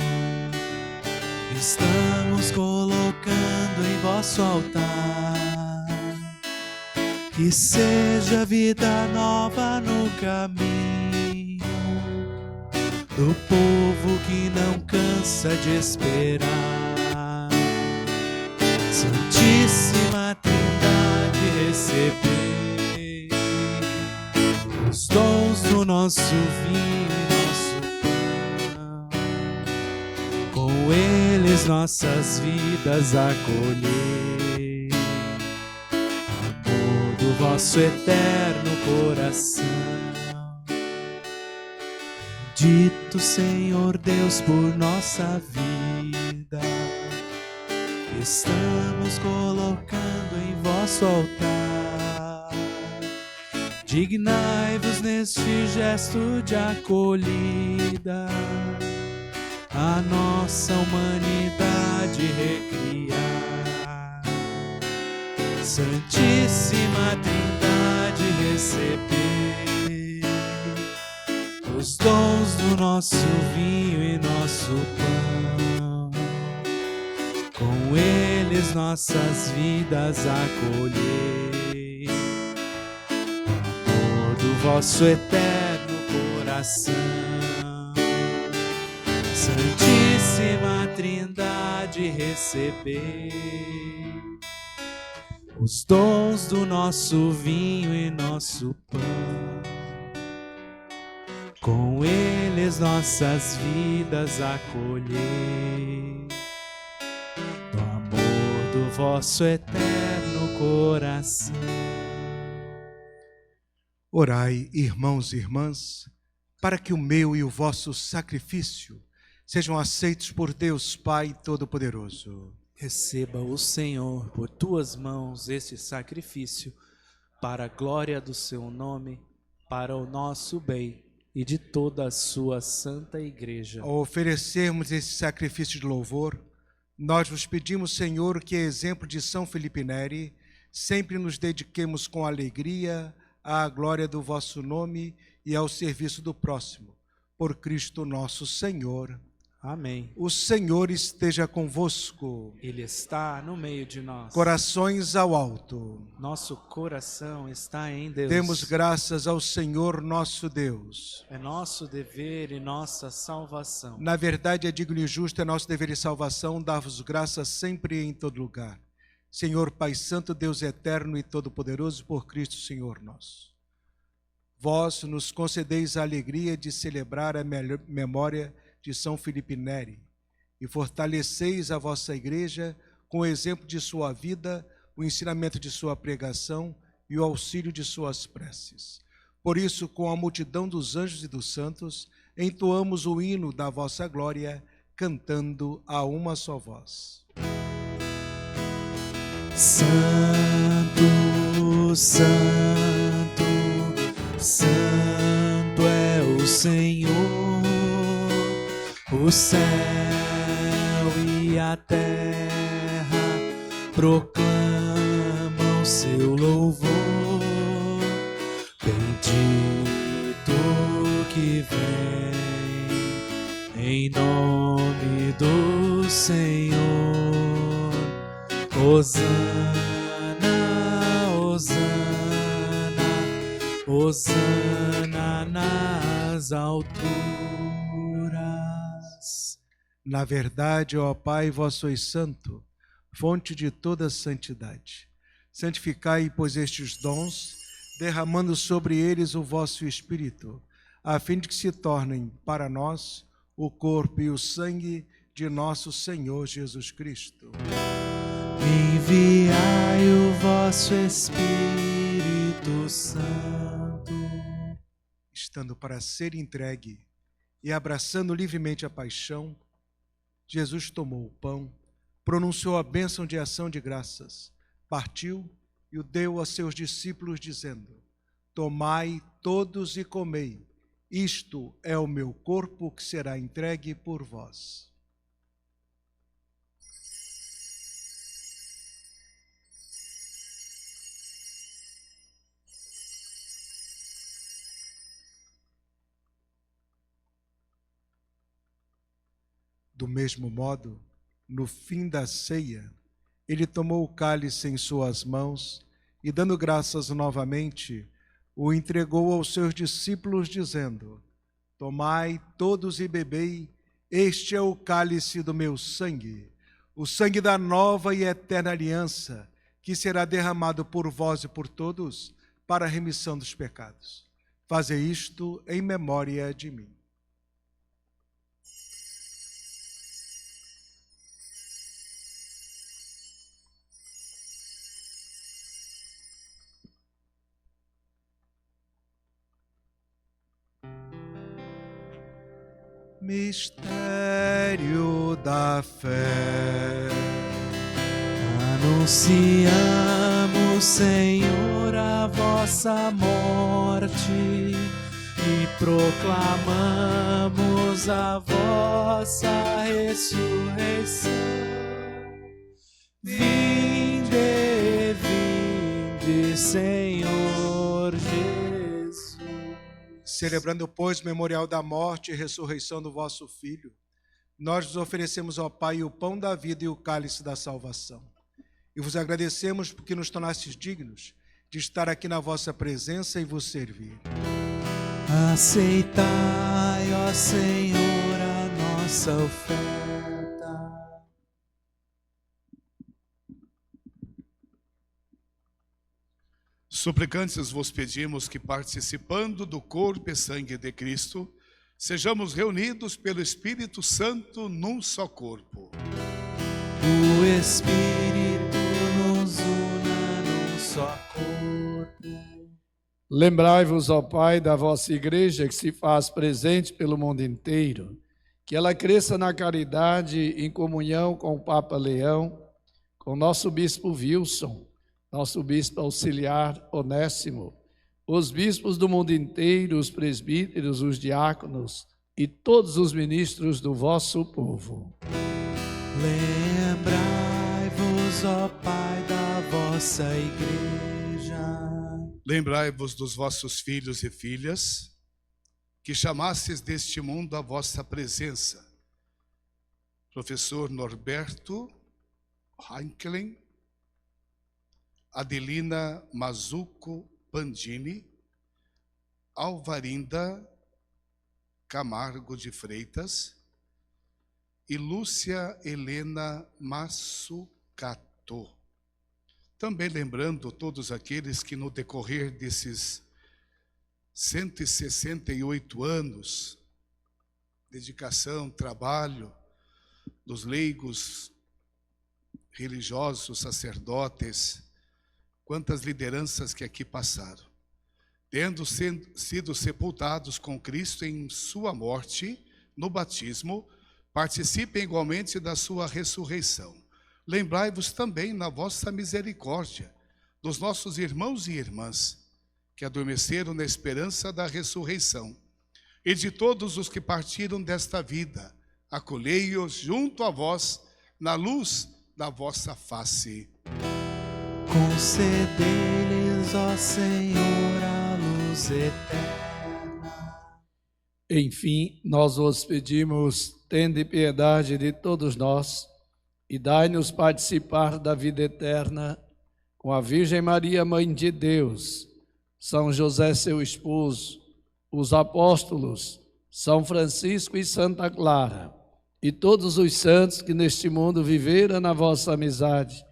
estamos colocando em vosso altar, que seja vida nova no caminho do povo que não cansa de esperar. Santíssima Trindade, receber os dons do nosso vinho e nosso pão, com eles nossas vidas acolher, nosso eterno coração. Bendito Senhor Deus por nossa vida, estamos colocando em vosso altar. Dignai-vos neste gesto de acolhida, a nossa humanidade recriar. Santíssima Trindade, receber os dons do nosso vinho e nosso pão, com eles nossas vidas acolhei, amor do vosso eterno coração. Santíssima Trindade, receber os dons do nosso vinho e nosso pão, com eles nossas vidas acolhei, do amor do vosso eterno coração. Orai, irmãos e irmãs, para que o meu e o vosso sacrifício sejam aceitos por Deus Pai Todo-Poderoso. Receba o Senhor por tuas mãos este sacrifício, para a glória do seu nome, para o nosso bem e de toda a sua santa igreja. Ao oferecermos esse sacrifício de louvor, nós vos pedimos, Senhor, que, exemplo de São Felipe Neri, sempre nos dediquemos com alegria à glória do vosso nome e ao serviço do próximo. Por Cristo nosso Senhor. Amém. O Senhor esteja convosco. Ele está no meio de nós. Corações ao alto. Nosso coração está em Deus. Demos graças ao Senhor nosso Deus. É nosso dever e nossa salvação. Na verdade, é digno e justo, é nosso dever e salvação dar-vos graças sempre e em todo lugar. Senhor Pai Santo, Deus eterno e todo-poderoso, por Cristo Senhor nosso. Vós nos concedeis a alegria de celebrar a memória de São Felipe Neri, e fortaleceis a vossa igreja com o exemplo de sua vida, o ensinamento de sua pregação e o auxílio de suas preces. Por isso, com a multidão dos anjos e dos santos, entoamos o hino da vossa glória, cantando a uma só voz. Santo, Santo, Santo é o Senhor. O céu e a terra proclamam seu louvor. Bendito que vem em nome do Senhor. Hosana, Hosana, Hosana nas alturas. Na verdade, ó Pai, vós sois santo, fonte de toda santidade. Santificai, pois, estes dons, derramando sobre eles o vosso Espírito, a fim de que se tornem para nós o corpo e o sangue de nosso Senhor Jesus Cristo. Enviai o vosso Espírito Santo. Estando para ser entregue e abraçando livremente a paixão, Jesus tomou o pão, pronunciou a bênção de ação de graças, partiu e o deu a seus discípulos, dizendo: tomai todos e comei, isto é o meu corpo que será entregue por vós. Do mesmo modo, no fim da ceia, ele tomou o cálice em suas mãos e, dando graças novamente, o entregou aos seus discípulos, dizendo: tomai todos e bebei, este é o cálice do meu sangue, o sangue da nova e eterna aliança, que será derramado por vós e por todos para a remissão dos pecados. Fazei isto em memória de mim. Mistério da fé. Anunciamos, Senhor, a vossa morte e proclamamos a vossa ressurreição. Vinde, vinde, Senhor Jesus. Celebrando, pois, o memorial da morte e ressurreição do vosso Filho, nós vos oferecemos, ó Pai, o pão da vida e o cálice da salvação. E vos agradecemos porque nos tornastes dignos de estar aqui na vossa presença e vos servir. Aceitai, ó Senhor, a nossa oferta. Suplicantes vos pedimos que, participando do corpo e sangue de Cristo, sejamos reunidos pelo Espírito Santo num só corpo. O Espírito nos una num só corpo. Lembrai-vos, ó Pai, da vossa igreja que se faz presente pelo mundo inteiro, que ela cresça na caridade em comunhão com o Papa Leão, com nosso bispo Wilson, nosso bispo auxiliar Onésimo, os bispos do mundo inteiro, os presbíteros, os diáconos e todos os ministros do vosso povo. Lembrai-vos, ó Pai, da vossa igreja. Lembrai-vos dos vossos filhos e filhas, que chamastes deste mundo a vossa presença. Professor Norberto Heinkelin, Adelina Mazuco Pandini, Alvarinda Camargo de Freitas e Lúcia Helena Massucato. Também lembrando todos aqueles que no decorrer desses 168 anos, dedicação, trabalho dos leigos, religiosos, sacerdotes, quantas lideranças que aqui passaram, tendo sido sepultados com Cristo em sua morte, no batismo, participem igualmente da sua ressurreição. Lembrai-vos também, na vossa misericórdia, dos nossos irmãos e irmãs, que adormeceram na esperança da ressurreição, e de todos os que partiram desta vida, acolhei-os junto a vós, na luz da vossa face. Concedei-lhes, ó Senhor, a luz eterna. Enfim, nós vos pedimos, tende piedade de todos nós e dai-nos participar da vida eterna com a Virgem Maria, Mãe de Deus, São José, seu esposo, os apóstolos, São Francisco e Santa Clara, e todos os santos que neste mundo viveram na vossa amizade,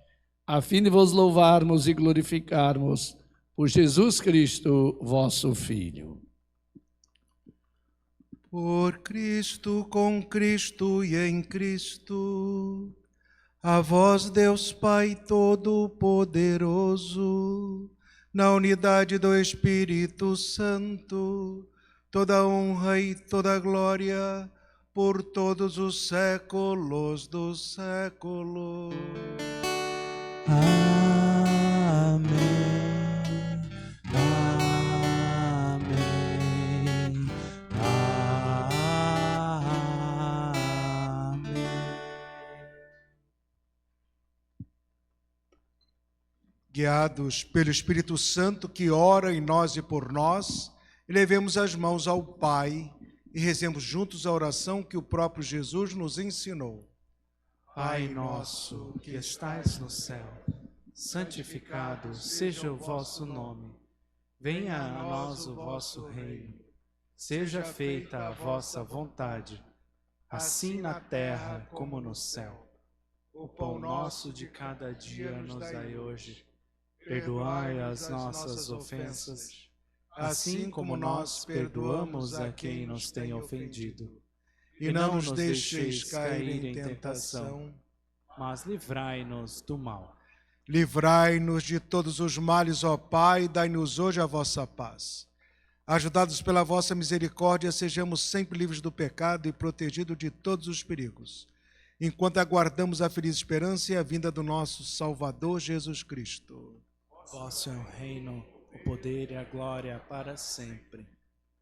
a fim de vos louvarmos e glorificarmos por Jesus Cristo, vosso Filho. Por Cristo, com Cristo e em Cristo, a vós, Deus Pai Todo-Poderoso, na unidade do Espírito Santo, toda honra e toda glória por todos os séculos dos séculos. Amém. Amém. Amém. Guiados pelo Espírito Santo que ora em nós e por nós, elevemos as mãos ao Pai e rezemos juntos a oração que o próprio Jesus nos ensinou. Pai nosso, que estais no céu, santificado seja o vosso nome. Venha a nós o vosso reino. Seja feita a vossa vontade, assim na terra como no céu. O pão nosso de cada dia nos dai hoje. Perdoai as nossas ofensas, assim como nós perdoamos a quem nos tem ofendido. E não nos deixeis cair em tentação, mas livrai-nos do mal. Livrai-nos de todos os males, ó Pai, dai-nos hoje a vossa paz. Ajudados pela vossa misericórdia, sejamos sempre livres do pecado e protegidos de todos os perigos, enquanto aguardamos a feliz esperança e a vinda do nosso Salvador Jesus Cristo. Vosso é o reino, o poder e a glória para sempre.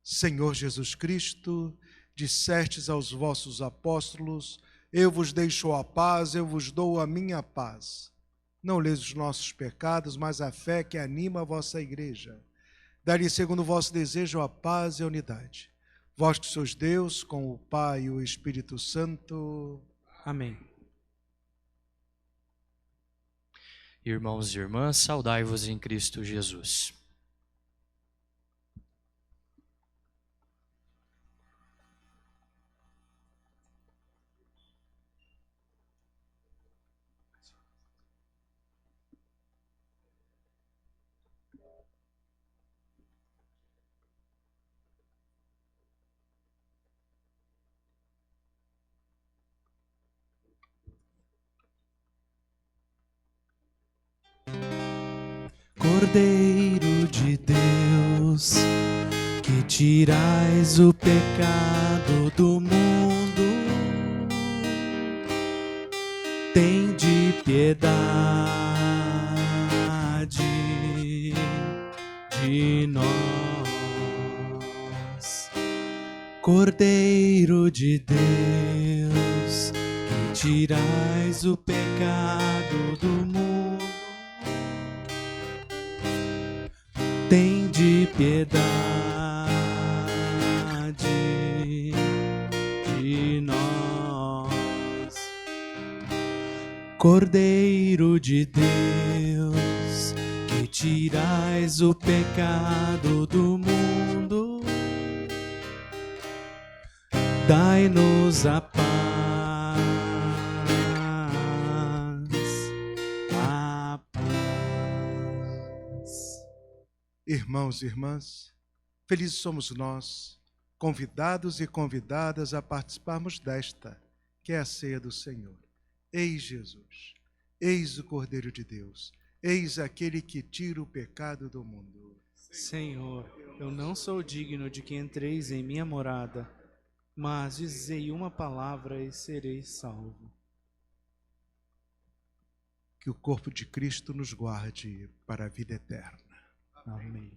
Senhor Jesus Cristo, dissestes aos vossos apóstolos: eu vos deixo a paz, eu vos dou a minha paz. Não leis os nossos pecados, mas a fé que anima a vossa igreja. Dai-lhe, segundo o vosso desejo, a paz e a unidade. Vós que sois Deus, com o Pai e o Espírito Santo. Amém. Irmãos e irmãs, saudai-vos em Cristo Jesus. Cordeiro de Deus, que tirais o pecado do mundo, tende piedade de nós. Cordeiro de Deus, que tirais o pecado do mundo, tende piedade de nós. Cordeiro de Deus, que tirais o pecado do mundo, dai-nos a paz. Irmãos e irmãs, felizes somos nós, convidados e convidadas a participarmos desta, que é a ceia do Senhor. Eis Jesus, eis o Cordeiro de Deus, eis aquele que tira o pecado do mundo. Senhor, eu não sou digno de que entreis em minha morada, mas dizei uma palavra e serei salvo. Que o corpo de Cristo nos guarde para a vida eterna. Amém.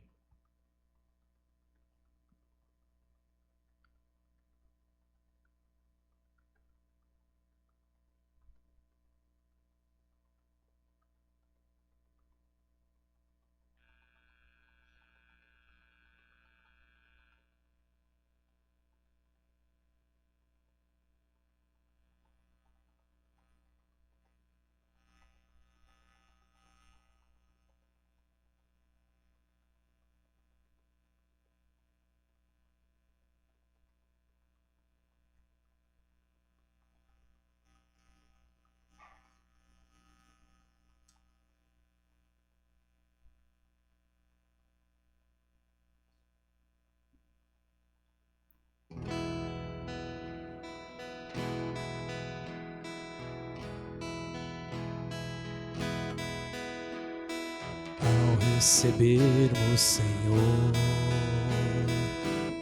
Recebermos, Senhor,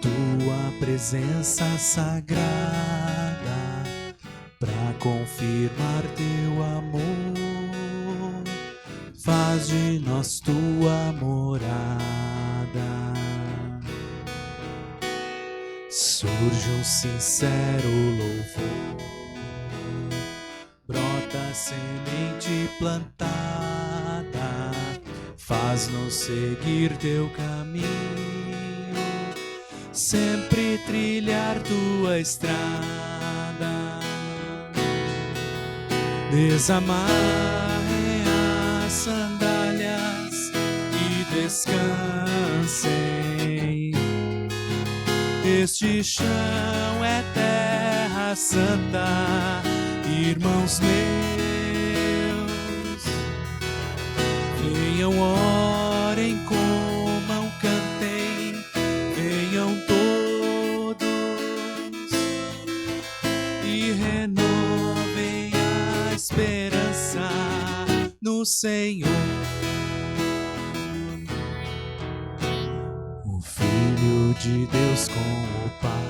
tua presença sagrada, para confirmar teu amor, faz de nós tua morada. Surge um sincero louvor, brota semente plantada, faz-nos seguir teu caminho, sempre trilhar tua estrada. Desamarrem as sandálias e descansem. Este chão é terra santa, irmãos meus. Venham, orem, comam, cantem, venham todos e renovem a esperança no Senhor. O Filho de Deus com o Pai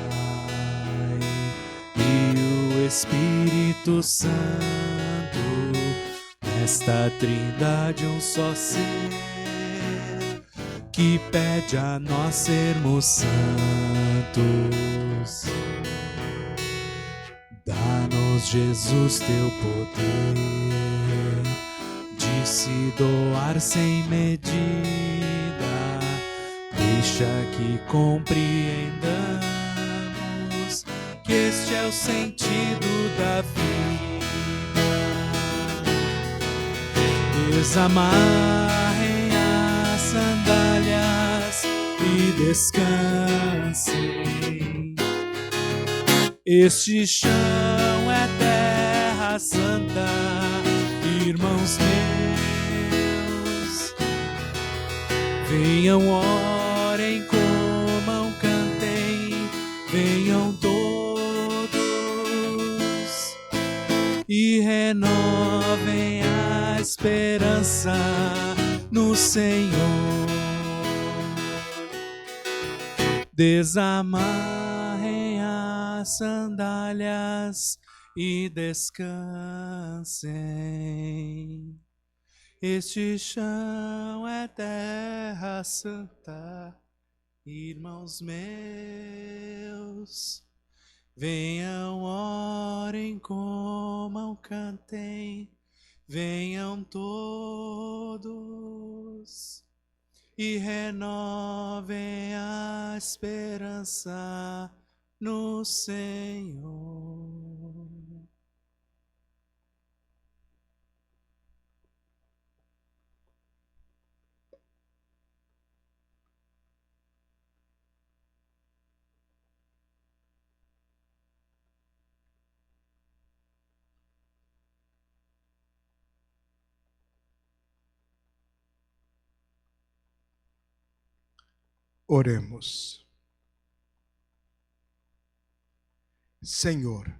e o Espírito Santo, nesta trindade um só ser, que pede a nós sermos santos. Dá-nos, Jesus, teu poder de se doar sem medida. Deixa que compreendamos que este é o sentido da vida. Desamarrem as sandálias e descansem. Este chão é terra santa, irmãos meus. Venham, orem, comam, cantem, venham todos e renovem a esperança no Senhor. Desamarrem as sandálias e descansem. Este chão é terra santa, irmãos meus. Venham, orem, comam, cantem, venham todos e renovem a esperança no Senhor. Oremos. Senhor,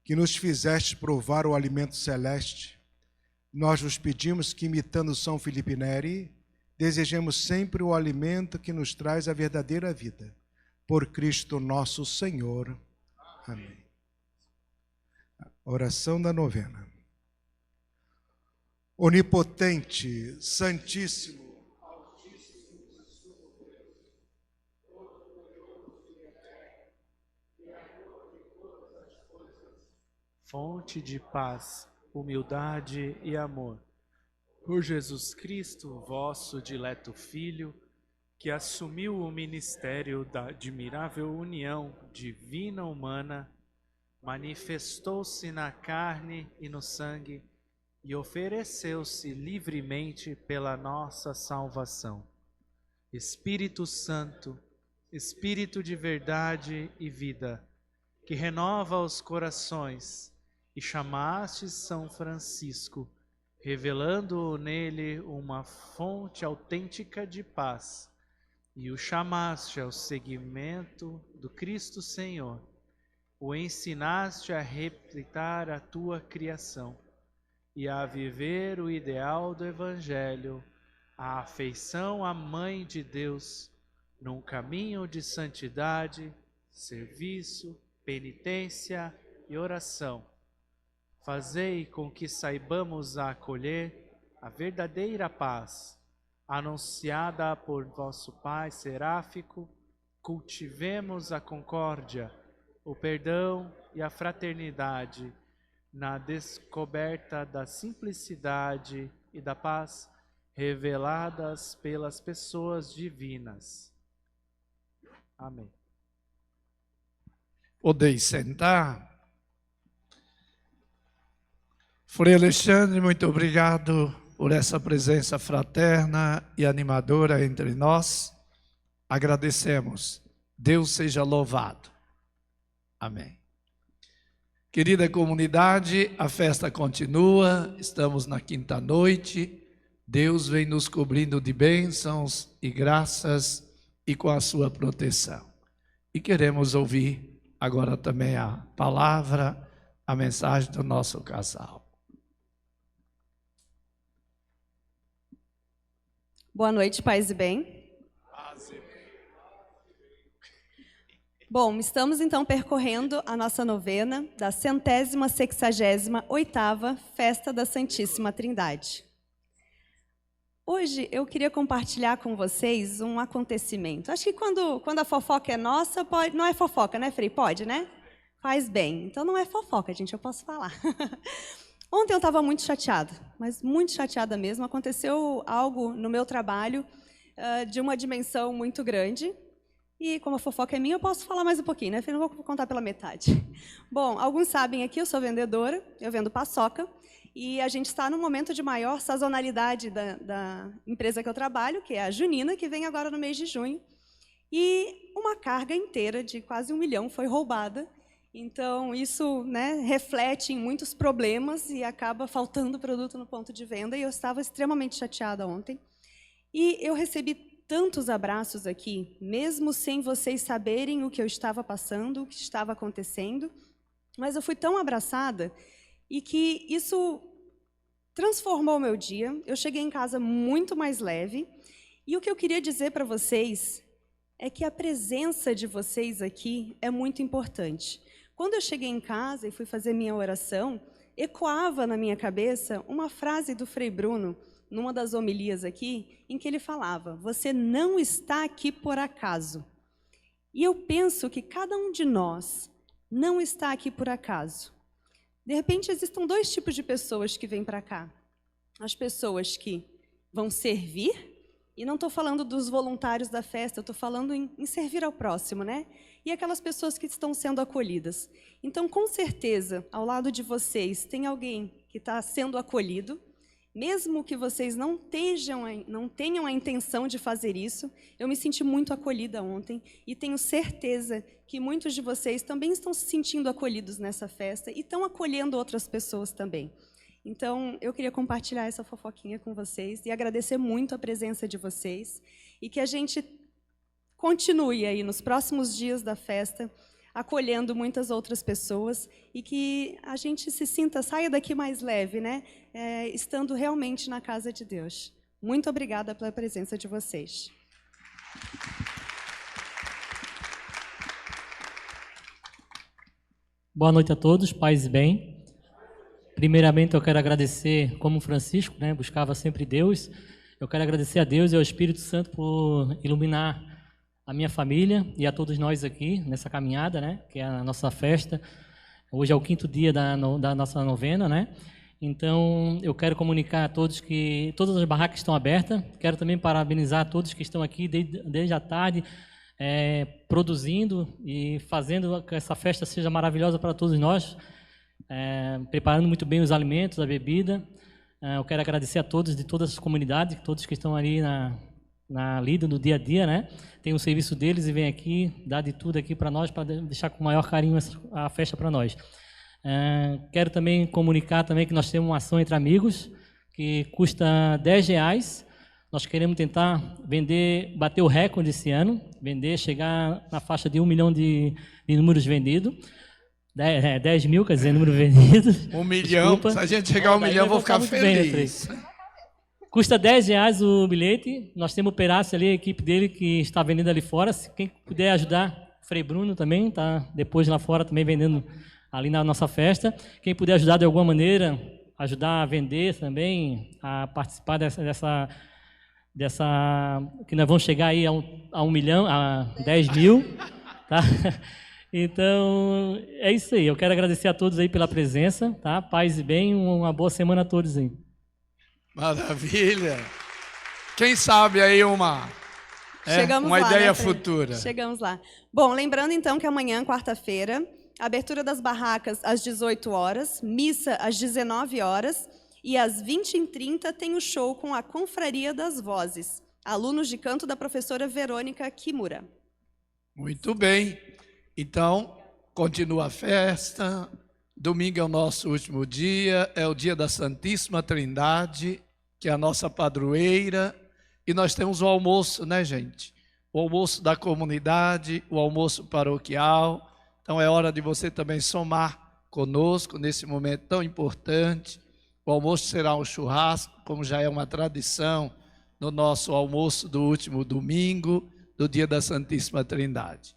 que nos fizeste provar o alimento celeste, nós vos pedimos que, imitando São Filipe Neri, desejemos sempre o alimento que nos traz a verdadeira vida. Por Cristo nosso Senhor. Amém. Oração da novena. Onipotente, Santíssimo, fonte de paz, humildade e amor, por Jesus Cristo, vosso dileto Filho, que assumiu o ministério da admirável união divina-humana, manifestou-se na carne e no sangue e ofereceu-se livremente pela nossa salvação. Espírito Santo, Espírito de verdade e vida, que renova os corações, e chamaste São Francisco, revelando nele uma fonte autêntica de paz, e o chamaste ao seguimento do Cristo Senhor, o ensinaste a respeitar a tua criação e a viver o ideal do Evangelho, a afeição à Mãe de Deus, num caminho de santidade, serviço, penitência e oração. Fazei com que saibamos acolher a verdadeira paz, anunciada por vosso Pai seráfico. Cultivemos a concórdia, o perdão e a fraternidade, na descoberta da simplicidade e da paz reveladas pelas pessoas divinas. Amém. Podeis sentar. Frei Alexandre, muito obrigado por essa presença fraterna e animadora entre nós. Agradecemos. Deus seja louvado. Amém. Querida comunidade, a festa continua, estamos na quinta noite. Deus vem nos cobrindo de bênçãos e graças e com a sua proteção. E queremos ouvir agora também a palavra, a mensagem do nosso casal. Boa noite, paz e bem. Bom, estamos então percorrendo a nossa novena da 168ª Festa da Santíssima Trindade. Hoje eu queria compartilhar com vocês um acontecimento. Acho que quando a fofoca é nossa, pode, não é fofoca, né, Frei? Pode, né? Faz bem. Então não é fofoca, gente, eu posso falar. Ontem eu estava muito chateada, mas muito chateada mesmo. Aconteceu algo no meu trabalho de uma dimensão muito grande. E como a fofoca é minha, eu posso falar mais um pouquinho, né? Eu não vou contar pela metade. Bom, alguns sabem aqui, eu sou vendedora, eu vendo paçoca. E a gente está num momento de maior sazonalidade da empresa que eu trabalho, que é a junina, que vem agora no mês de junho. E uma carga inteira de quase 1 milhão foi roubada. Então, isso, né, reflete em muitos problemas e acaba faltando produto no ponto de venda. E eu estava extremamente chateada ontem. E eu recebi tantos abraços aqui, mesmo sem vocês saberem o que eu estava passando, o que estava acontecendo. Mas eu fui tão abraçada e que isso transformou o meu dia. Eu cheguei em casa muito mais leve. E o que eu queria dizer para vocês é que a presença de vocês aqui é muito importante. Quando eu cheguei em casa e fui fazer minha oração, ecoava na minha cabeça uma frase do Frei Bruno, numa das homilias aqui, em que ele falava: você não está aqui por acaso. E eu penso que cada um de nós não está aqui por acaso. De repente, existem 2 tipos de pessoas que vêm para cá. As pessoas que vão servir, e não estou falando dos voluntários da festa, eu estou falando em servir ao próximo, né? E aquelas pessoas que estão sendo acolhidas. Então, com certeza, ao lado de vocês, tem alguém que está sendo acolhido, mesmo que vocês não tenham a intenção de fazer isso. Eu me senti muito acolhida ontem e tenho certeza que muitos de vocês também estão se sentindo acolhidos nessa festa e estão acolhendo outras pessoas também. Então, eu queria compartilhar essa fofoquinha com vocês e agradecer muito a presença de vocês e que a gente continue aí nos próximos dias da festa, acolhendo muitas outras pessoas e que a gente se sinta, saia daqui mais leve, né? Estando realmente na casa de Deus. Muito obrigada pela presença de vocês. Boa noite a todos, paz e bem. Primeiramente, eu quero agradecer, como Francisco, né, buscava sempre Deus, eu quero agradecer a Deus e ao Espírito Santo por iluminar a minha família e a todos nós aqui nessa caminhada, né, que é a nossa festa. Hoje é o 5º dia da nossa novena, né? Então, eu quero comunicar a todos que todas as barracas estão abertas. Quero também parabenizar a todos que estão aqui desde a tarde, produzindo e fazendo que essa festa seja maravilhosa para todos nós, preparando muito bem os alimentos, a bebida. Eu quero agradecer a todos de todas as comunidades, todos que estão ali na lida, no dia a dia, né? Tem o serviço deles e vem aqui, dá de tudo aqui para nós, para deixar com o maior carinho a festa para nós. Quero também comunicar também que nós temos uma ação entre amigos, que custa R$10. Nós queremos tentar bater o recorde esse ano, chegar na faixa de 1 milhão de números vendidos. 10 mil, quer dizer, números vendidos. 1 milhão, desculpa. Se a gente chegar a 1 milhão, eu vou ficar feliz. Custa R$10 o bilhete. Nós temos o Perácio ali, a equipe dele que está vendendo ali fora. Se quem puder ajudar, o Frei Bruno também está depois lá fora também vendendo ali na nossa festa. Quem puder ajudar de alguma maneira, ajudar a vender também, a participar dessa que nós vamos chegar aí a 1 milhão, a 10 mil, tá? Então, é isso aí. Eu quero agradecer a todos aí pela presença, tá? Paz e bem, uma boa semana a todos aí. Maravilha! Quem sabe aí uma Chegamos lá, ideia né, futura. Chegamos lá. Bom, lembrando então que amanhã, quarta-feira, abertura das barracas às 18 horas, missa às 19 horas e às 20h30 tem o show com a Confraria das Vozes, alunos de canto da professora Verônica Kimura. Muito bem. Então, continua a festa. Domingo é o nosso último dia, é o dia da Santíssima Trindade, que é a nossa padroeira. E nós temos o almoço, né, gente? O almoço da comunidade, o almoço paroquial. Então é hora de você também somar conosco nesse momento tão importante. O almoço será um churrasco, como já é uma tradição no nosso almoço do último domingo, do dia da Santíssima Trindade.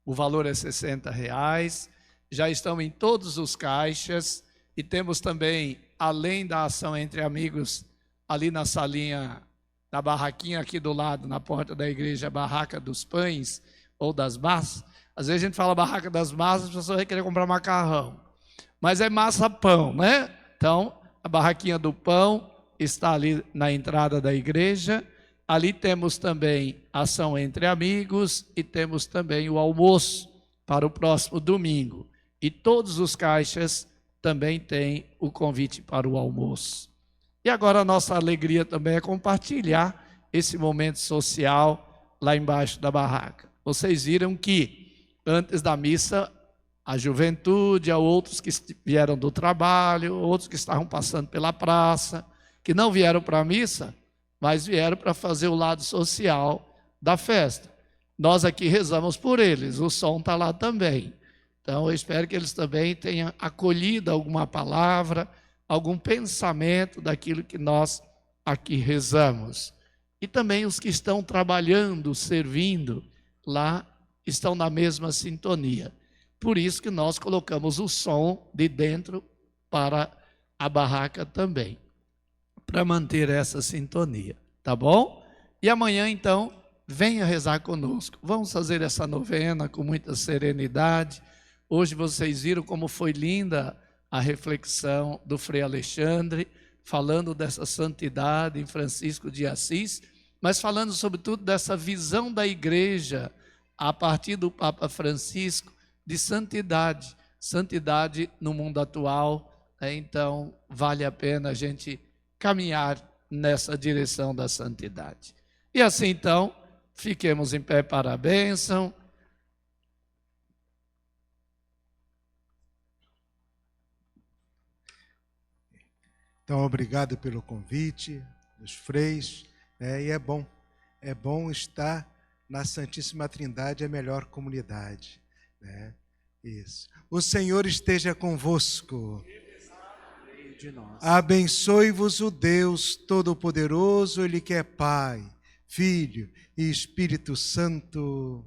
o valor é R$60, já estão em todos os caixas, e temos também, além da ação entre amigos, ali na salinha, na barraquinha aqui do lado, na porta da igreja, a barraca dos pães ou das massas. Às vezes a gente fala barraca das massas, as pessoas vão querer comprar macarrão, mas é massa-pão, né? Então, a barraquinha do pão está ali na entrada da igreja. Ali temos também ação entre amigos e temos também o almoço para o próximo domingo. E todos os caixas também têm o convite para o almoço. E agora a nossa alegria também é compartilhar esse momento social lá embaixo da barraca. Vocês viram que antes da missa, a juventude, há outros que vieram do trabalho, outros que estavam passando pela praça, que não vieram para a missa, mas vieram para fazer o lado social da festa. Nós aqui rezamos por eles, o som está lá também. Então, eu espero que eles também tenham acolhido alguma palavra, algum pensamento daquilo que nós aqui rezamos. E também os que estão trabalhando, servindo lá, estão na mesma sintonia. Por isso que nós colocamos o som de dentro para a barraca também, para manter essa sintonia, tá bom? E amanhã, então, venha rezar conosco. Vamos fazer essa novena com muita serenidade. Hoje vocês viram como foi linda a reflexão do Frei Alexandre, falando dessa santidade em Francisco de Assis, mas falando sobretudo dessa visão da igreja, a partir do Papa Francisco, de santidade, santidade no mundo atual. Então, vale a pena a gente caminhar nessa direção da santidade. E assim, então, fiquemos em pé para a bênção. Então, obrigado pelo convite dos freis. E é bom estar na Santíssima Trindade, a melhor comunidade. Isso. O Senhor esteja convosco. Abençoe-vos o Deus Todo-Poderoso, Ele que é Pai, Filho e Espírito Santo.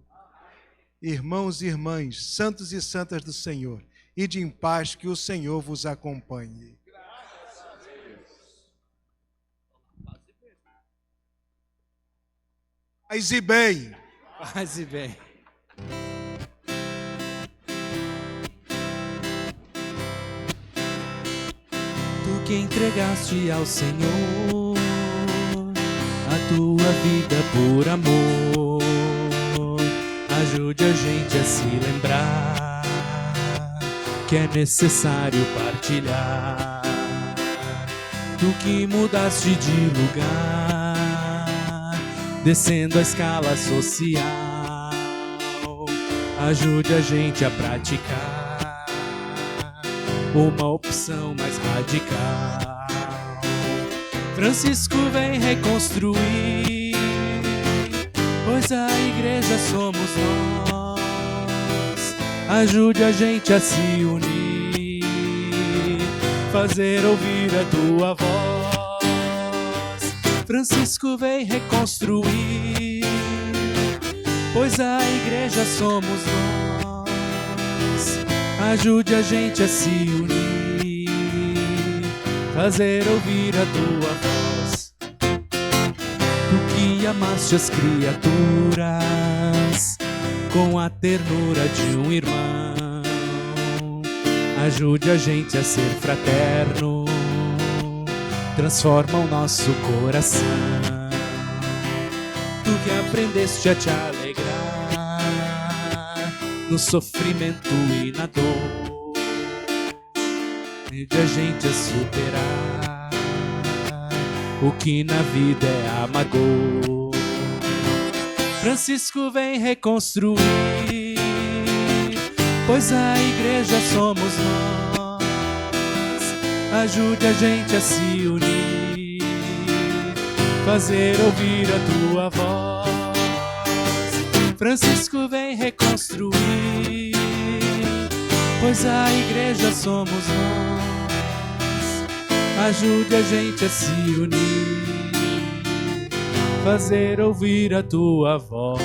Irmãos e irmãs, santos e santas do Senhor, ide em paz, que o Senhor vos acompanhe. Paz e bem. Paz e bem. Tu que entregaste ao Senhor a tua vida por amor, ajude a gente a se lembrar que é necessário partilhar. Tu que mudaste de lugar, descendo a escala social, ajude a gente a praticar uma opção mais radical. Francisco vem reconstruir, pois a igreja somos nós. Ajude a gente a se unir, fazer ouvir a tua voz. Francisco vem reconstruir, pois a igreja somos nós. Ajude a gente a se unir, fazer ouvir a tua voz. Tu que amaste as criaturas com a ternura de um irmão, ajude a gente a ser fraterno, transforma o nosso coração. Tu que aprendeste a te alegrar no sofrimento e na dor, ajude a gente a superar o que na vida é amargor. Francisco vem reconstruir, pois a igreja somos nós. Ajude a gente a se unir, fazer ouvir a tua voz. Francisco vem reconstruir, pois a igreja somos nós. Ajude a gente a se unir, fazer ouvir a tua voz.